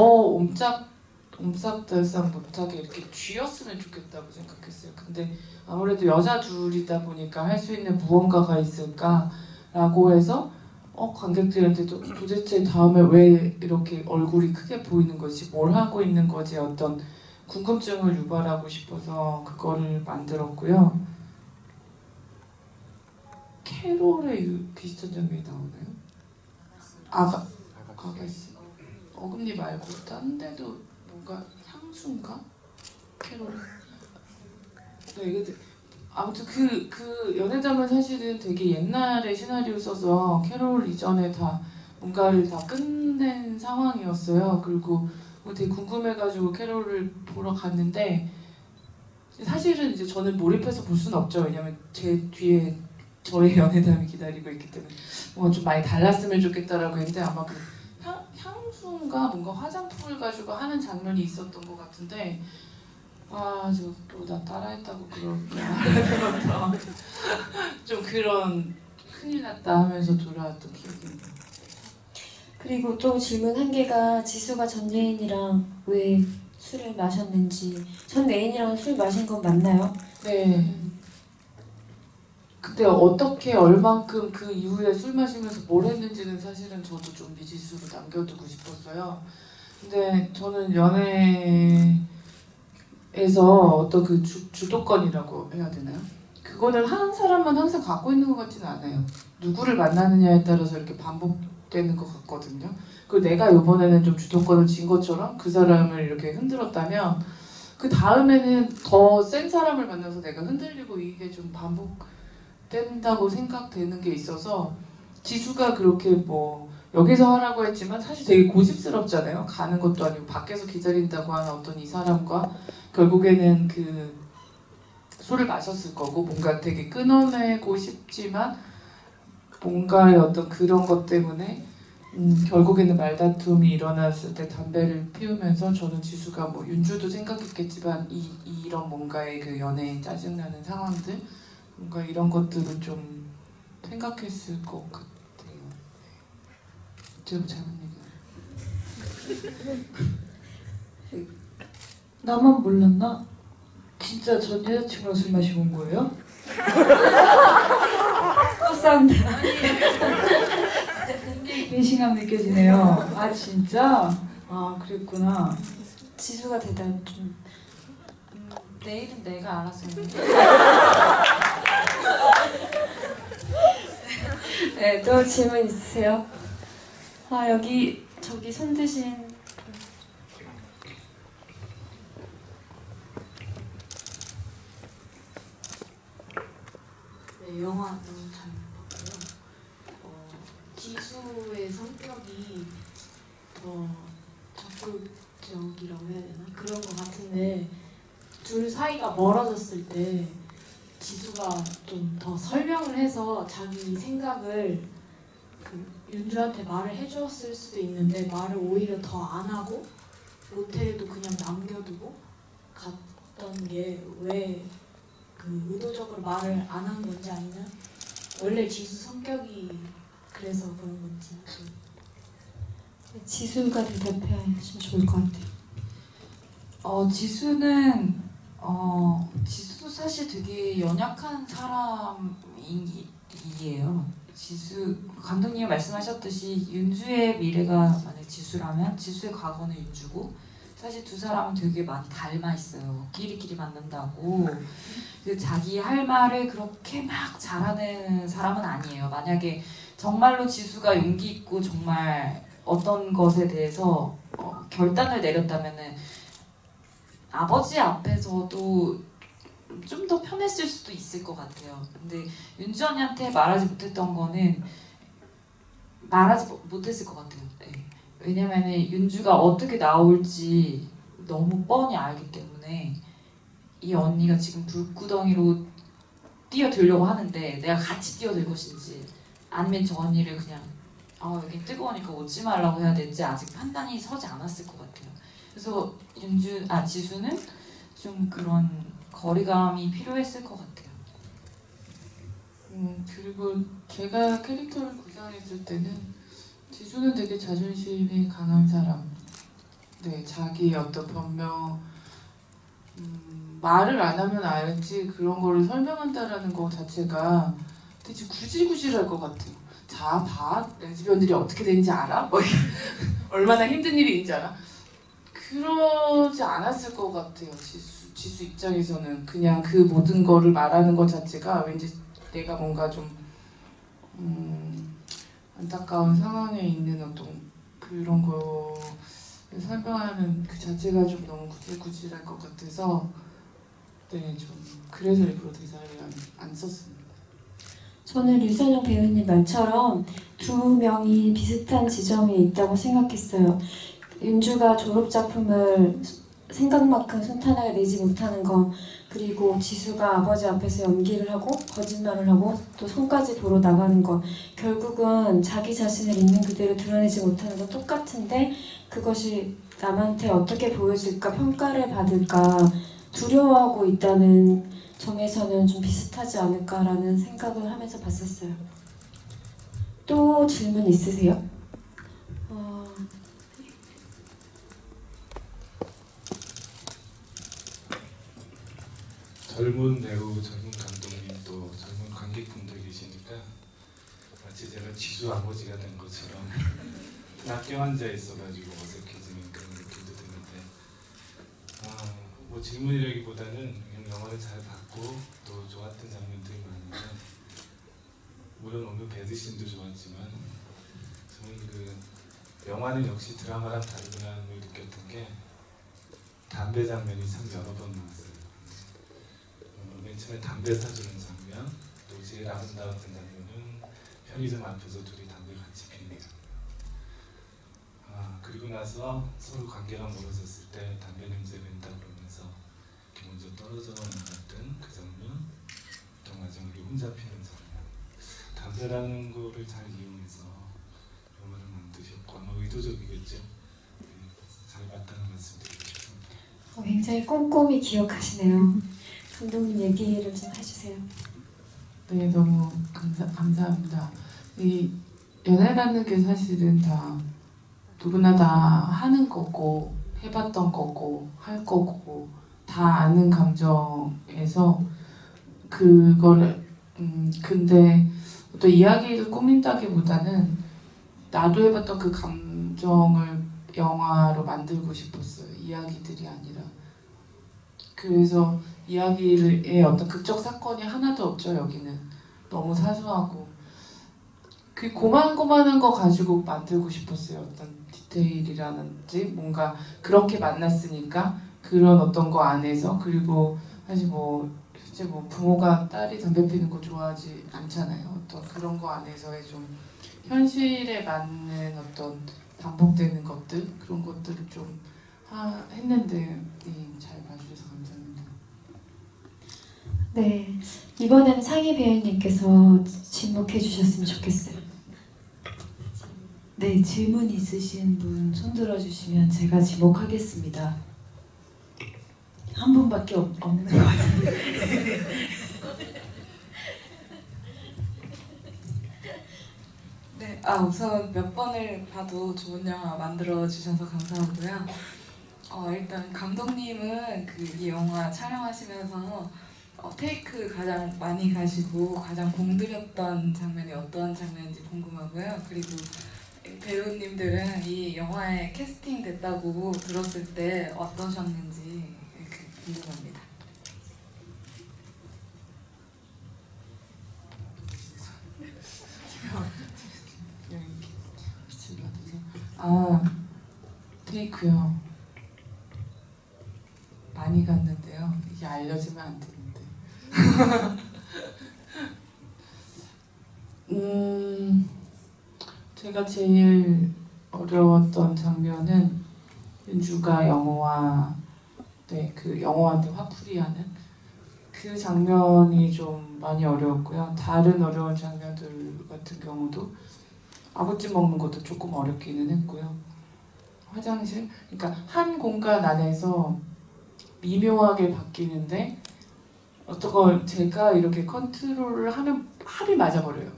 옴짝달싹 못하게 이렇게 쥐었으면 좋겠다고 생각했어요. 근데 아무래도 여자 둘이다 보니까 할 수 있는 무언가가 있을까라고 해서 관객들한테도 도대체 다음에 왜 이렇게 얼굴이 크게 보이는 거지? 뭘 하고 있는 거지? 어떤 궁금증을 유발하고 싶어서 그거를 만들었고요. 캐롤의 비슷한 장면이 나오나요? 아가씨. 어금니 말고 딴 데도 뭔가 향수인가? 캐롤. 네, 근데 아무튼 그 연애담은 사실은 되게 옛날에 시나리오 써서 캐롤 이전에 다 뭔가를 다 끝낸 상황이었어요. 그리고 되게 궁금해가지고 캐롤을 보러 갔는데 사실은 이제 저는 몰입해서 볼 수는 없죠. 왜냐면 제 뒤에 저의 연애담이 기다리고 있기 때문에 뭔가 좀 많이 달랐으면 좋겠다라고 했는데 아마 그 향수인가 뭔가 화장품을 가지고 하는 장면이 있었던 것 같은데 저 또 나 따라했다고 그러면서 좀 그런 큰일 났다 하면서 돌아왔던 기억이 나요. 그리고 또 질문 한 개가 지수가 전 애인이랑 왜 술을 마셨는지. 전 애인이랑 술 마신 건 맞나요? 네. 근데 어떻게 얼만큼 그 이후에 술 마시면서 뭘 했는지는 사실은 저도 좀 미지수로 남겨두고 싶었어요. 근데 저는 연애에서 어떤 그 주도권이라고 해야 되나요? 그거는 한 사람만 항상 갖고 있는 것 같지는 않아요. 누구를 만나느냐에 따라서 이렇게 반복되는 것 같거든요. 그리고 내가 이번에는 좀 주도권을 쥔 것처럼 그 사람을 이렇게 흔들었다면 그 다음에는 더 센 사람을 만나서 내가 흔들리고 이게 좀 반복된다고 생각되는 게 있어서 지수가 그렇게 뭐 여기서 하라고 했지만 사실 되게 고집스럽잖아요. 가는 것도 아니고 밖에서 기다린다고 하는 어떤 이 사람과 결국에는 그 술을 마셨을 거고 뭔가 되게 끊어내고 싶지만 뭔가의 어떤 그런 것 때문에 결국에는 말다툼이 일어났을 때 담배를 피우면서 저는 지수가 뭐 윤주도 생각했겠지만 이런 뭔가의 그 연애에 짜증나는 상황들 뭔가 이런 것들을 좀 생각했을 것 같아요. 제가 잘못 얘기해요. 나만 몰랐나? 진짜 전 여자친구랑 술 마시고 온 거예요? 또 싸운다. 굉장히 배신감 느껴지네요. 아 진짜? 아 그랬구나. 지수가 대단 좀. 내일은 내가 알아서 했는데. 네, 또 질문 있으세요? 여기 저기 손 드신. 네, 영화 너무 잘 봤고요. 지수의 성격이 더 적극적이라고 해야 되나? 그런 것 같은데 둘 사이가 멀어졌을 때 지수가 좀 더 설명을 해서 자기 생각을 윤주한테 말을 해주었을 수도 있는데 말을 오히려 더 안 하고 모텔에도 그냥 남겨두고 갔던 게 왜 그 의도적으로 말을 안 한 건지 아니면 원래 지수 성격이 그래서 그런 건지. 지수가 대답해 주시면 좋을 것 같아요. 지수도 사실 되게 연약한 사람이에요. 지수 감독님이 말씀하셨듯이 윤주의 미래가 만약 지수라면 지수의 과거는 윤주고 사실 두 사람은 되게 많이 닮아 있어요. 끼리끼리 만난다고. 자기 할 말을 그렇게 막 잘하는 사람은 아니에요. 만약에 정말로 지수가 용기 있고 정말 어떤 것에 대해서 결단을 내렸다면은 아버지 앞에서도 좀 더 편했을 수도 있을 것 같아요. 근데 윤주 언니한테 말하지 못했던 거는 말하지 못했을 것 같아요. 네. 왜냐면은 윤주가 어떻게 나올지 너무 뻔히 알기 때문에 이 언니가 지금 불구덩이로 뛰어들려고 하는데 내가 같이 뛰어들 것인지 아니면 저 언니를 그냥 여기 뜨거우니까 오지 말라고 해야 될지 아직 판단이 서지 않았을 것 같아요. 그래서 지수는 좀 그런 거리감이 필요했을 것 같아요. 그리고 제가 캐릭터를 구상했을 때는 지수는 되게 자존심이 강한 사람. 네, 자기 어떤 변명, 말을 안 하면 알지 그런 거를 설명한다라는 거 자체가 되게 구질구질할 것 같아요. 자, 봐. 레즈비언들이 어떻게 되는지 알아? 뭐 얼마나 힘든 일이 있는지 알아? 그러지 않았을 것 같아요. 지수 입장에서는 그냥 그 모든 거를 말하는 것 자체가 왠지 내가 뭔가 좀 안타까운 상황에 있는 어떤 그런 거 설명하는 그 자체가 좀 너무 구질구질할 것 같아서 네, 좀 그래서 일부러 대사를 안 썼습니다. 저는 류선영 배우님 말처럼 두 명이 비슷한 지점이 있다고 생각했어요. 윤주가 졸업작품을 생각만큼 순탄하게 내지 못하는 거, 그리고 지수가 아버지 앞에서 연기를 하고 거짓말을 하고 또 손까지 보러 나가는 거, 결국은 자기 자신을 있는 그대로 드러내지 못하는 건 똑같은데 그것이 남한테 어떻게 보여질까, 평가를 받을까 두려워하고 있다는 점에서는 좀 비슷하지 않을까라는 생각을 하면서 봤었어요. 또 질문 있으세요? 젊은 배우, 젊은 감독님 또 젊은 관객분들 계시니까 마치 제가 지수 아버지가 된 것처럼 학교 앉아 있어가지고 어색해지는 그런 느낌도 드는데 뭐 질문이라기보다는 그냥 영화를 잘 봤고 또 좋았던 장면들이 많은데 물론 오늘 배드신도 좋았지만 저는 그 영화는 역시 드라마랑 다르구나를 느꼈던 게 담배 장면이 참 여러 번 나왔어요. 맨 처음에 담배 사주는 장면, 또 제일 아름다웠던 장면은 편의점 앞에서 둘이 담배 같이 피는 장면. 그리고 나서 서로 관계가 멀어졌을 때 담배 냄새 낸다 그러면서 이렇게 먼저 떨어져 나갔던 그 장면, 또 마지막에 혼자 피는 장면. 담배라는 거를 잘 이용해서 영화를 만드셨고 아마 의도적이겠죠. 잘 봤다는 말씀드리겠습니다. 굉장히 꼼꼼히 기억하시네요. 감독님 얘기를 좀 해주세요. 네, 너무 감사합니다. 이 연애라는 게 사실은 다 누구나 다 하는 거고 해봤던 거고 할 거고 다 아는 감정에서 그거를 근데 또 이야기를 꾸민다기보다는 나도 해봤던 그 감정을 영화로 만들고 싶었어요. 이야기들이 아니라. 그래서 이야기의 어떤 극적 사건이 하나도 없죠. 여기는 너무 사소하고 그 고만고만한 거 가지고 만들고 싶었어요. 어떤 디테일이라든지 뭔가 그렇게 만났으니까 그런 어떤 거 안에서. 그리고 사실 실제 부모가 딸이 담배 피는 거 좋아하지 않잖아요. 어떤 그런 거 안에서의 좀 현실에 맞는 어떤 반복되는 것들, 그런 것들을 좀 했는데 잘 봐주셔서 감사합니다. 네, 이번에는 상희 배우님께서 지목해 주셨으면 좋겠어요. 네, 질문 있으신 분 손 들어주시면 제가 지목하겠습니다. 한 분밖에 없는 것 같아요. 우선 몇 번을 봐도 좋은 영화 만들어 주셔서 감사하고요. 일단 감독님은 이 영화 촬영하시면서 테이크 가장 많이 가시고 가장 공들였던 장면이 어떤 장면인지 궁금하고요. 그리고 배우님들은 이 영화에 캐스팅 됐다고 들었을 때 어떠셨는지 궁금합니다. 테이크요. 많이 갔는데요. 이게 알려지면 안 되는데. 제가 제일 어려웠던 장면은 윤주가 영호한테 화풀이하는 그 장면이 좀 많이 어려웠고요. 다른 어려운 장면들 같은 경우도 아구찜 먹는 것도 조금 어렵기는 했고요. 화장실, 그러니까 한 공간 안에서 미묘하게 바뀌는데 어떤 걸 제가 이렇게 컨트롤을 하면 합이 맞아버려요.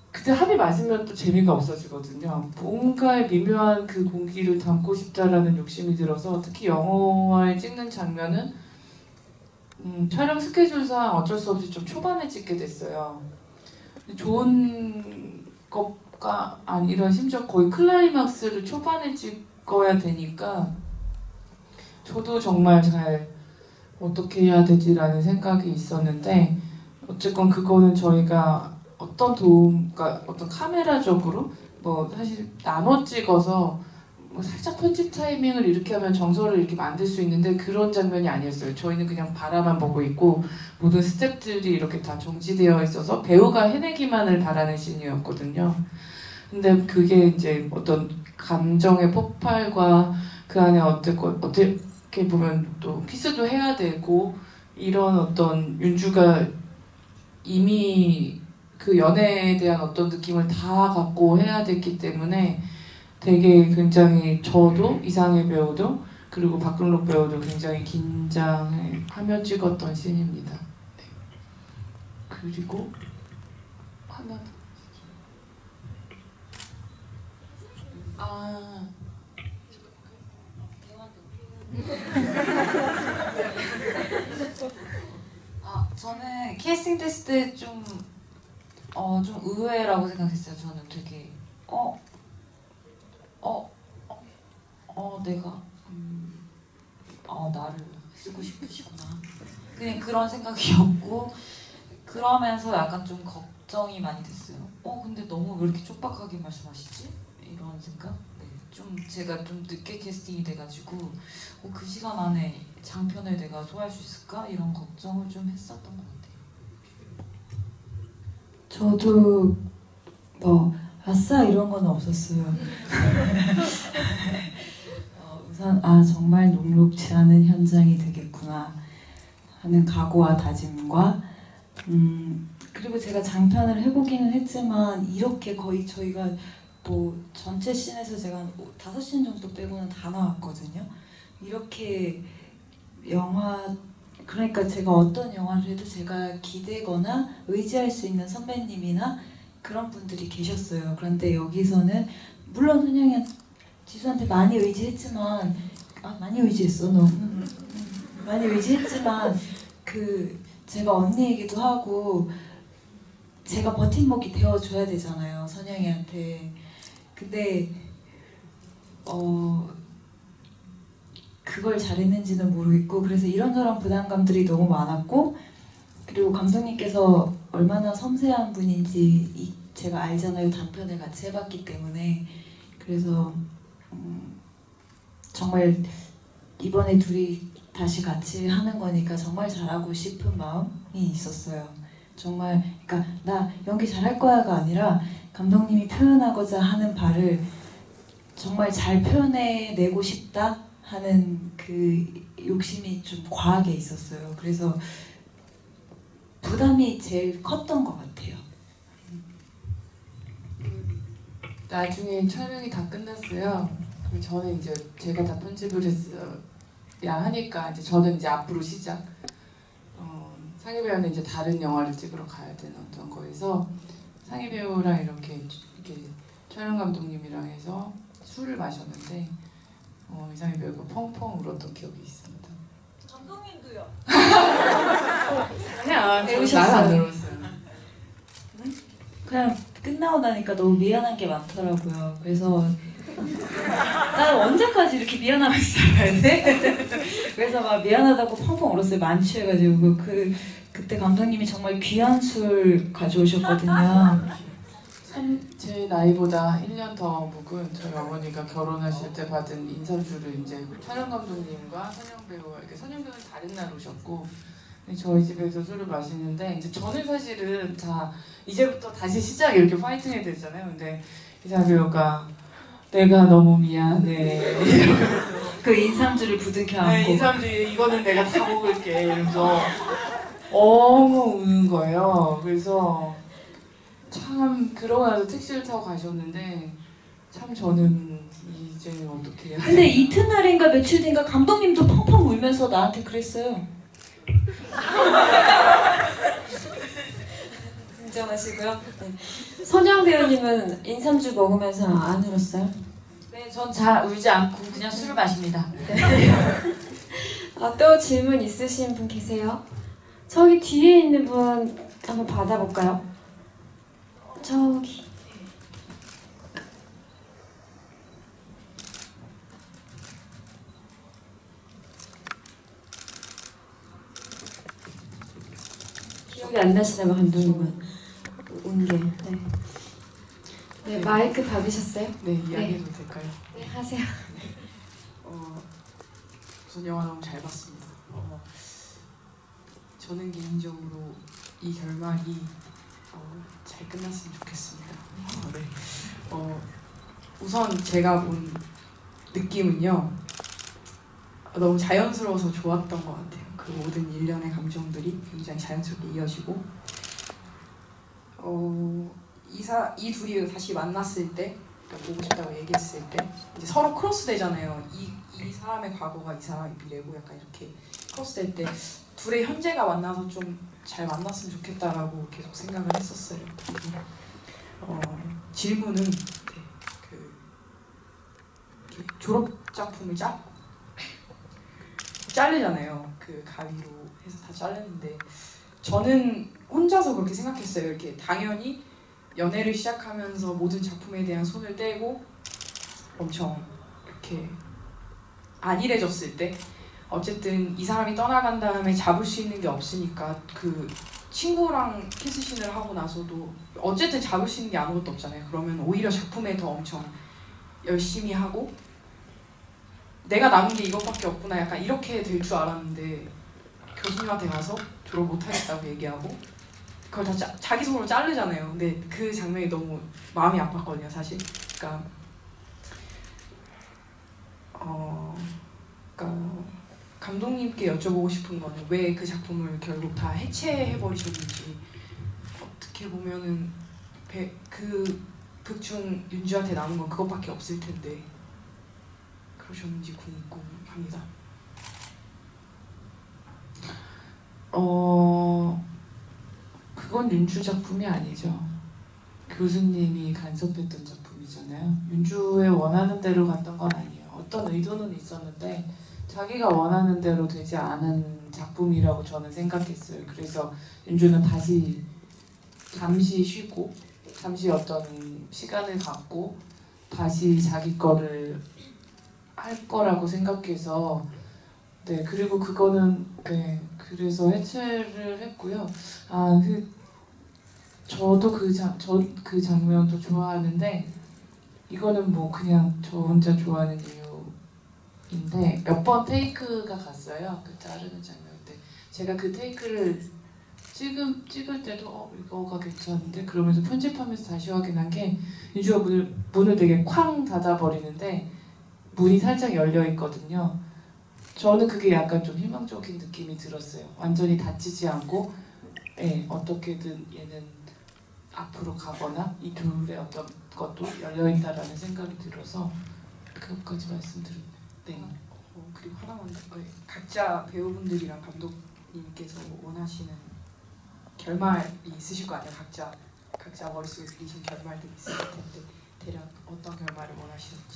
그때 합이 맞으면 또 재미가 없어지거든요. 뭔가의 미묘한 그 공기를 담고 싶다라는 욕심이 들어서 특히 영화에 찍는 장면은 촬영 스케줄상 어쩔 수 없이 좀 초반에 찍게 됐어요. 좋은 것가 아니라 심지어 거의 클라이막스를 초반에 찍어야 되니까 저도 정말 잘 어떻게 해야 되지라는 생각이 있었는데 어쨌건 그거는 저희가 어떤 도움과 어떤 카메라적으로 사실 나눠 찍어서 살짝 편집 타이밍을 이렇게 하면 정서를 이렇게 만들 수 있는데 그런 장면이 아니었어요. 저희는 그냥 바라만 보고 있고 모든 스태프들이 이렇게 다 정지되어 있어서 배우가 해내기만을 바라는 씬이었거든요. 근데 그게 이제 어떤 감정의 폭발과 그 안에 어떻게 보면 또 키스도 해야 되고 이런 어떤 윤주가 이미 그 연애에 대한 어떤 느낌을 다 갖고 해야 됐기 때문에 되게 굉장히 저도 이상의 배우도 그리고 박근록 배우도 굉장히 긴장하며 찍었던 씬입니다. 네. 그리고 하나 저는 캐스팅 됐을 때 좀 의외라고 생각했어요. 저는 되게 내가 나를 쓰고 싶으시구나. 그냥 그런 생각이었고 그러면서 약간 좀 걱정이 많이 됐어요. 근데 너무 왜 이렇게 촉박하게 말씀하시지? 이런 생각? 네, 좀 제가 좀 늦게 캐스팅이 돼가지고 그 시간 안에 장편을 내가 소화할 수 있을까? 이런 걱정을 좀 했었던 것 같아요. 저도 아싸 이런 건 없었어요. 우선 정말 녹록지 않은 현장이 되겠구나 하는 각오와 다짐과 그리고 제가 장편을 해보기는 했지만 이렇게 거의 저희가 전체 씬에서 제가 한 5씬 정도 빼고는 다 나왔거든요. 이렇게 그러니까 제가 어떤 영화를 해도 제가 기대거나 의지할 수 있는 선배님이나 그런 분들이 계셨어요. 그런데 여기서는 물론 선영이 지수한테 많이 의지했지만 많이 의지했어 너. 많이 의지했지만 제가 언니이기도 하고 제가 버팀목이 되어줘야 되잖아요 선영이한테. 근데 그걸 잘했는지는 모르겠고 그래서 이런저런 부담감들이 너무 많았고 그리고 감독님께서 얼마나 섬세한 분인지 제가 알잖아요. 단편을 같이 해봤기 때문에. 그래서 정말 이번에 둘이 다시 같이 하는 거니까 정말 잘하고 싶은 마음이 있었어요. 정말 그러니까 나 연기 잘할 거야가 아니라 감독님이 표현하고자 하는 바를 정말 잘 표현해내고 싶다 하는 그 욕심이 좀 과하게 있었어요. 그래서 부담이 제일 컸던 것 같아요. 나중에 촬영이 다 끝났어요. 그럼 저는 이제 제가 다 편집을 했어야 하니까 이제 저는 이제 앞으로 시작. 상희 배우는 이제 다른 영화를 찍으러 가야 되는 어떤 거에서 상희 배우랑 이렇게 이렇게 촬영 감독님이랑 해서 술을 마셨는데 이상희 배우가 펑펑 울었던 기억이 있습니다. 감독님도요. 그냥 배우셨어요. 나는 안 울었어요. 그냥 끝나고 나니까 너무 미안한 게 많더라고요. 그래서 난 언제까지 이렇게 미안하고 있어야 돼? 그래서 막 미안하다고 펑펑 울었어요. 많이 취해가지고 그때 감독님이 정말 귀한 술 가져오셨거든요. 제 나이보다 1년 더 묵은 저희 어머니가 결혼하실 때 받은 인삼주를 이제 촬영 감독님과 선영 배우가 이렇게 선영 배우는 다른 날 오셨고 저희 집에서 술을 마시는데 이제 저는 사실은 자 이제부터 다시 시작 이렇게 파이팅 해야 되잖아요. 근데 이상희 배우가 내가 너무 미안해. 그 인삼주를 부둥켜 안고. 네, 인삼주 이거는 내가 다 먹을게 이러면서 엉엉 우는 거예요. 그래서 참 그러고 나서 택시를 타고 가셨는데 참 저는 이제 어떻게 해야 근데 이튿날인가 며칠 뒤인가 감독님도 펑펑 울면서 나한테 그랬어요. 진정하시고요. 네. 선영 배우님은 인삼주 먹으면서 안 울었어요? 네, 전 잘 울지 않고 그냥 술을 마십니다. 또 질문 있으신 분 계세요? 저기 뒤에 있는 분 한번 받아볼까요? 저기. 기억이 안 나시나 봐, 감독님은. 온 게. 네. 네, 마이크 받으셨어요? 네, 이야기해도 될까요? 네, 하세요. 우선 영화 너무 잘 봤습니다. 저는 개인적으로 이 결말이 잘 끝났으면 좋겠습니다. 네. 우선 제가 본 느낌은요, 너무 자연스러워서 좋았던 것 같아요. 그 모든 일련의 감정들이 굉장히 자연스럽게 이어지고, 이 둘이 다시 만났을 때, 그러니까 보고 싶다고 얘기했을 때, 이제 서로 크로스 되잖아요. 이 사람의 과거가 이 사람의 미래고 약간 이렇게 크로스 될 때 둘의 현재가 만나서 좀 잘 만났으면 좋겠다라고 계속 생각을 했었어요. 질문은 이렇게 졸업 작품을 자르잖아요. 그 가위로 해서 다 자르는데 저는 혼자서 그렇게 생각했어요. 이렇게 당연히 연애를 시작하면서 모든 작품에 대한 손을 떼고 엄청 이렇게 안일해졌을 때 어쨌든 이 사람이 떠나간 다음에 잡을 수 있는 게 없으니까 그 친구랑 키스신을 하고 나서도 어쨌든 잡을 수 있는 게 아무것도 없잖아요. 그러면 오히려 작품에 더 엄청 열심히 하고 내가 남은 게 이것밖에 없구나 약간 이렇게 될 줄 알았는데 교수님한테 가서 졸업 못하겠다고 얘기하고 그걸 다 자기 손으로 자르잖아요. 근데 그 장면이 너무 마음이 아팠거든요, 사실. 그러니까 감독님께 여쭤보고 싶은 거는 왜 그 작품을 결국 다 해체해버리셨는지 어떻게 보면은 그 극중 윤주한테 남은 건 그것밖에 없을 텐데 그러셨는지 궁금합니다. 그건 윤주 작품이 아니죠. 교수님이 간섭했던 작품이잖아요. 윤주의 원하는 대로 갔던 건 아니에요. 어떤 의도는 있었는데 자기가 원하는 대로 되지 않은 작품이라고 저는 생각했어요. 그래서 윤주는 다시 잠시 쉬고 잠시 어떤 시간을 갖고 다시 자기 거를 할 거라고 생각해서 네, 그리고 그거는 네, 그래서 해체를 했고요. 저도 그 장면도 좋아하는데 이거는 뭐 그냥 저 혼자 좋아하는 이유인데 몇 번 테이크가 갔어요. 그 자르는 장면 때 제가 그 테이크를 찍을 때도 이거가 괜찮은데 그러면서 편집하면서 다시 확인한 게 윤주가 문을 되게 쾅 닫아버리는데 문이 살짝 열려 있거든요. 저는 그게 약간 좀 희망적인 느낌이 들었어요. 완전히 닫히지 않고 어떻게든 얘는 앞으로 가거나 이 둘의 어떤 것도 열려있다라는 생각이 들어서 그것까지 말씀드립니다. 네. 그리고 하나만 더 각자 배우분들이랑 감독님께서 원하시는 결말이 있으실 거 아니에요. 각자 각자 머릿속에 그리신 결말들이 있을 텐데 대략 어떤 결말을 원하시는지.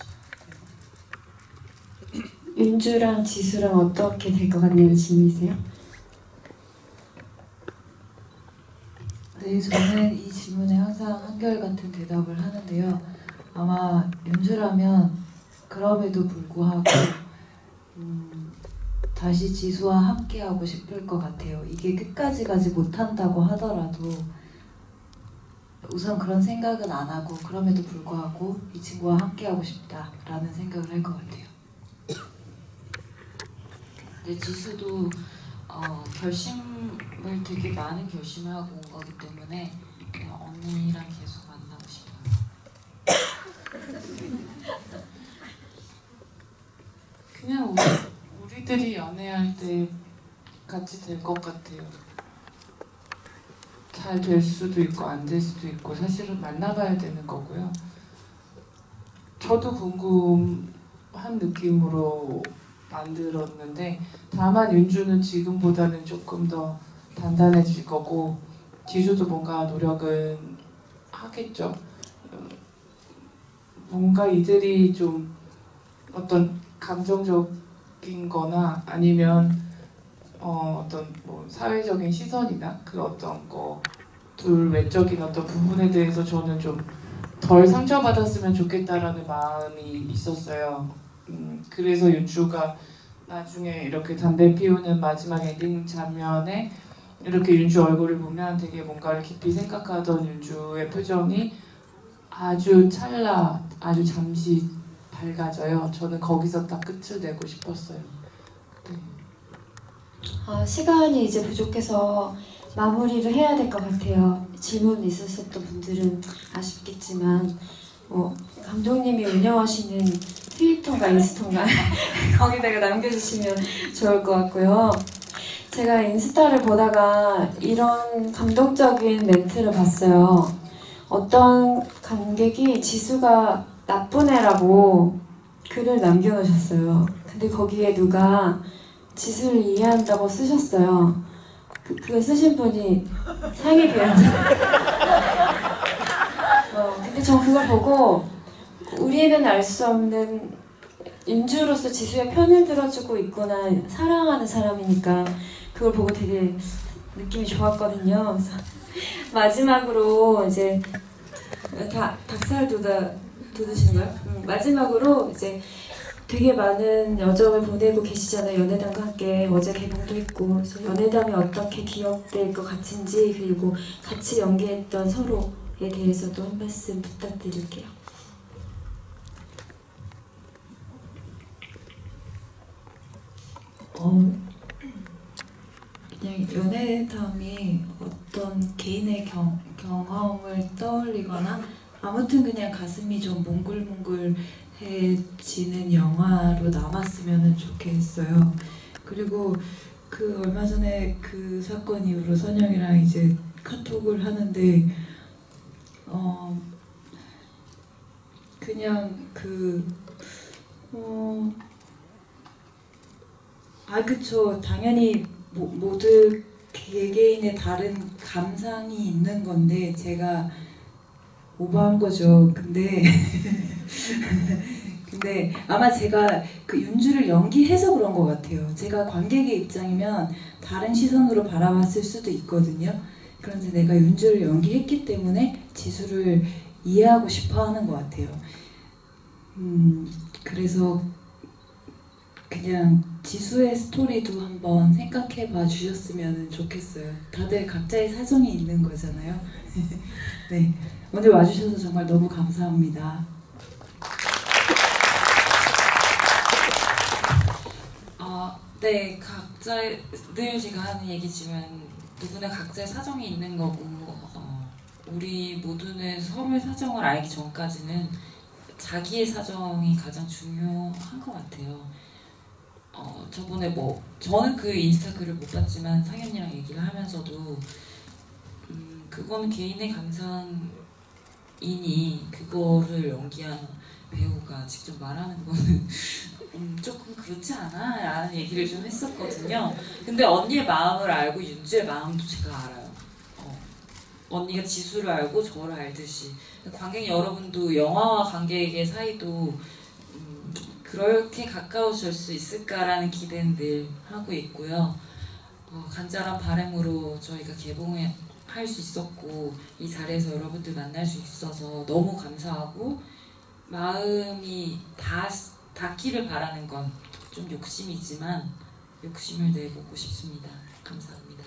윤주랑 지수랑 어떻게 될 것 같냐는 질문이세요? 네, 저는 이 질문에 항상 한결같은 대답을 하는데요. 아마 윤주라면 그럼에도 불구하고 다시 지수와 함께하고 싶을 것 같아요. 이게 끝까지 가지 못한다고 하더라도 우선 그런 생각은 안 하고 그럼에도 불구하고 이 친구와 함께하고 싶다라는 생각을 할 것 같아요. 근데 지수도 결심을 되게 많은 결심을 하고 온 거기 때문에 그냥 언니랑 계속 만나고 싶어요. 그냥 우리들이 연애할 때 같이 될 것 같아요. 잘 될 수도 있고 안 될 수도 있고 사실은 만나봐야 되는 거고요. 저도 궁금한 느낌으로 만들었는데 다만 윤주는 지금보다는 조금 더 단단해질 거고 지수도 뭔가 노력은 하겠죠. 뭔가 이들이 좀 어떤 감정적인 거나 아니면 어떤 뭐 사회적인 시선이나 그 어떤 거 둘 외적인 어떤 부분에 대해서 저는 좀 덜 상처받았으면 좋겠다라는 마음이 있었어요. 그래서 윤주가 나중에 이렇게 담배 피우는 마지막 엔딩 장면에 이렇게 윤주 얼굴을 보면 되게 뭔가를 깊이 생각하던 윤주의 표정이 아주 아주 잠시 밝아져요. 저는 거기서 딱 끝을 내고 싶었어요. 네. 시간이 이제 부족해서 마무리를 해야 될 것 같아요. 질문 있으셨던 분들은 아쉽겠지만 감독님이 운영하시는 트위터인가 인스타인가 거기다가 남겨주시면 좋을 것 같고요. 제가 인스타를 보다가 이런 감동적인 멘트를 봤어요. 어떤 관객이 지수가 나쁜 애라고 글을 남겨놓으셨어요. 근데 거기에 누가 지수를 이해한다고 쓰셨어요. 그거 쓰신 분이 상희 배우. 근데 전 그걸 보고 우리는 알 수 없는 윤주로서 지수의 편을 들어주고 있구나, 사랑하는 사람이니까 그걸 보고 되게 느낌이 좋았거든요. 그래서 마지막으로 이제 닭살 돋으시는 거예요? 마지막으로 이제 되게 많은 여정을 보내고 계시잖아요. 연애담과 함께 어제 개봉도 했고. 그래서 연애담이 어떻게 기억될 것 같은지, 그리고 같이 연기했던 서로에 대해서도 한 말씀 부탁드릴게요. 그냥 연애담이 어떤 개인의 경험을 떠올리거나 아무튼 그냥 가슴이 좀 몽글몽글해지는 영화로 남았으면 좋겠어요. 그리고 그 얼마 전에 그 사건 이후로 선영이랑 이제 카톡을 하는데 그냥 그쵸. 당연히 모두 개개인의 다른 감상이 있는 건데 제가 오버한 거죠. 근데 아마 제가 그 윤주를 연기해서 그런 것 같아요. 제가 관객의 입장이면 다른 시선으로 바라봤을 수도 있거든요. 그런데 내가 윤주를 연기했기 때문에 지수를 이해하고 싶어 하는 것 같아요. 그래서 그냥 지수의 스토리도 한번 생각해 봐 주셨으면 좋겠어요. 다들 각자의 사정이 있는 거잖아요. 네, 오늘 와주셔서 정말 너무 감사합니다. 네, 늘 제가 하는 얘기지만 누구나 각자의 사정이 있는 거고 우리 모두는 서로의 사정을 알기 전까지는 자기의 사정이 가장 중요한 것 같아요. 저번에 저는 그 인스타 글을 못 봤지만 상현이랑 얘기를 하면서도 그거는 개인의 감상이니 그거를 연기한 배우가 직접 말하는 거는 조금 그렇지 않아? 라는 얘기를 좀 했었거든요. 근데 언니의 마음을 알고 윤주의 마음도 제가 알아요. 언니가 지수를 알고 저를 알듯이 관객 여러분도 영화와 관객의 사이도 그렇게 가까워질 수 있을까라는 기대는 늘 하고 있고요. 간절한 바람으로 저희가 개봉을 할 수 있었고 이 자리에서 여러분들 만날 수 있어서 너무 감사하고 마음이 닿기를 바라는 건 좀 욕심이지만 욕심을 내보고 싶습니다. 감사합니다.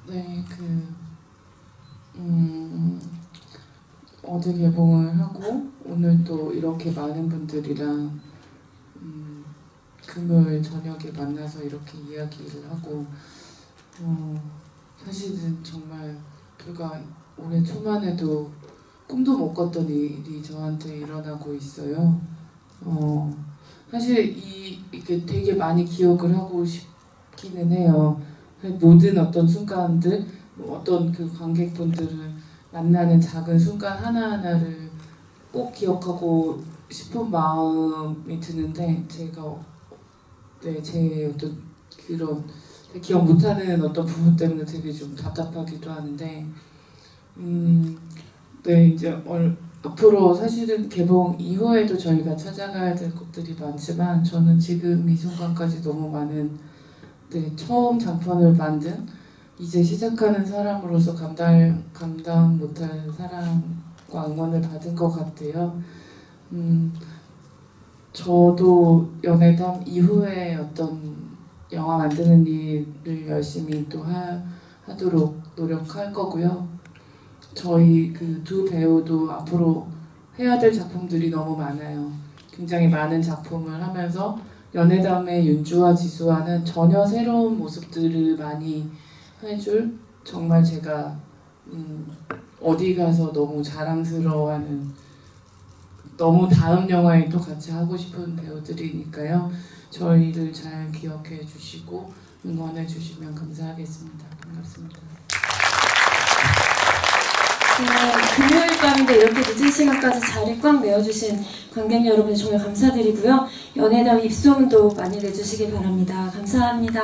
네, 어제 개봉을 하고 오늘 또 이렇게 많은 분들이랑 금요일 저녁에 만나서 이렇게 이야기를 하고 사실은 정말 불과 올해 초만 해도 꿈도 못 꿨던 일이 저한테 일어나고 있어요. 사실 이게 되게 많이 기억을 하고 싶기는 해요. 모든 어떤 순간들, 어떤 그 관객분들을 만나는 작은 순간 하나하나를 꼭 기억하고 싶은 마음이 드는데 제가 제 어떤 그런 기억 못하는 어떤 부분 때문에 되게 좀 답답하기도 하는데 네, 이제 앞으로 사실은 개봉 이후에도 저희가 찾아가야 될 것들이 많지만 저는 지금 이 순간까지 너무 많은 처음 장편을 만든 이제 시작하는 사람으로서 감당 못할 사랑과 응원을 받은 것 같아요. 저도 연애담 이후에 어떤 영화 만드는 일을 열심히 또 하도록 노력할 거고요. 저희 그 두 배우도 앞으로 해야 될 작품들이 너무 많아요. 굉장히 많은 작품을 하면서 연애담의 윤주와 지수와는 전혀 새로운 모습들을 많이 해줄 정말 제가 어디 가서 너무 자랑스러워하는 너무 다음 영화에 또 같이 하고 싶은 배우들이니까요. 저희를 잘 기억해 주시고 응원해 주시면 감사하겠습니다. 반갑습니다. 금요일 밤인데 이렇게 늦은 시간까지 자리 꽉 메워주신 관객 여러분 정말 감사드리고요. 연애담 입소문도 많이 내주시기 바랍니다. 감사합니다.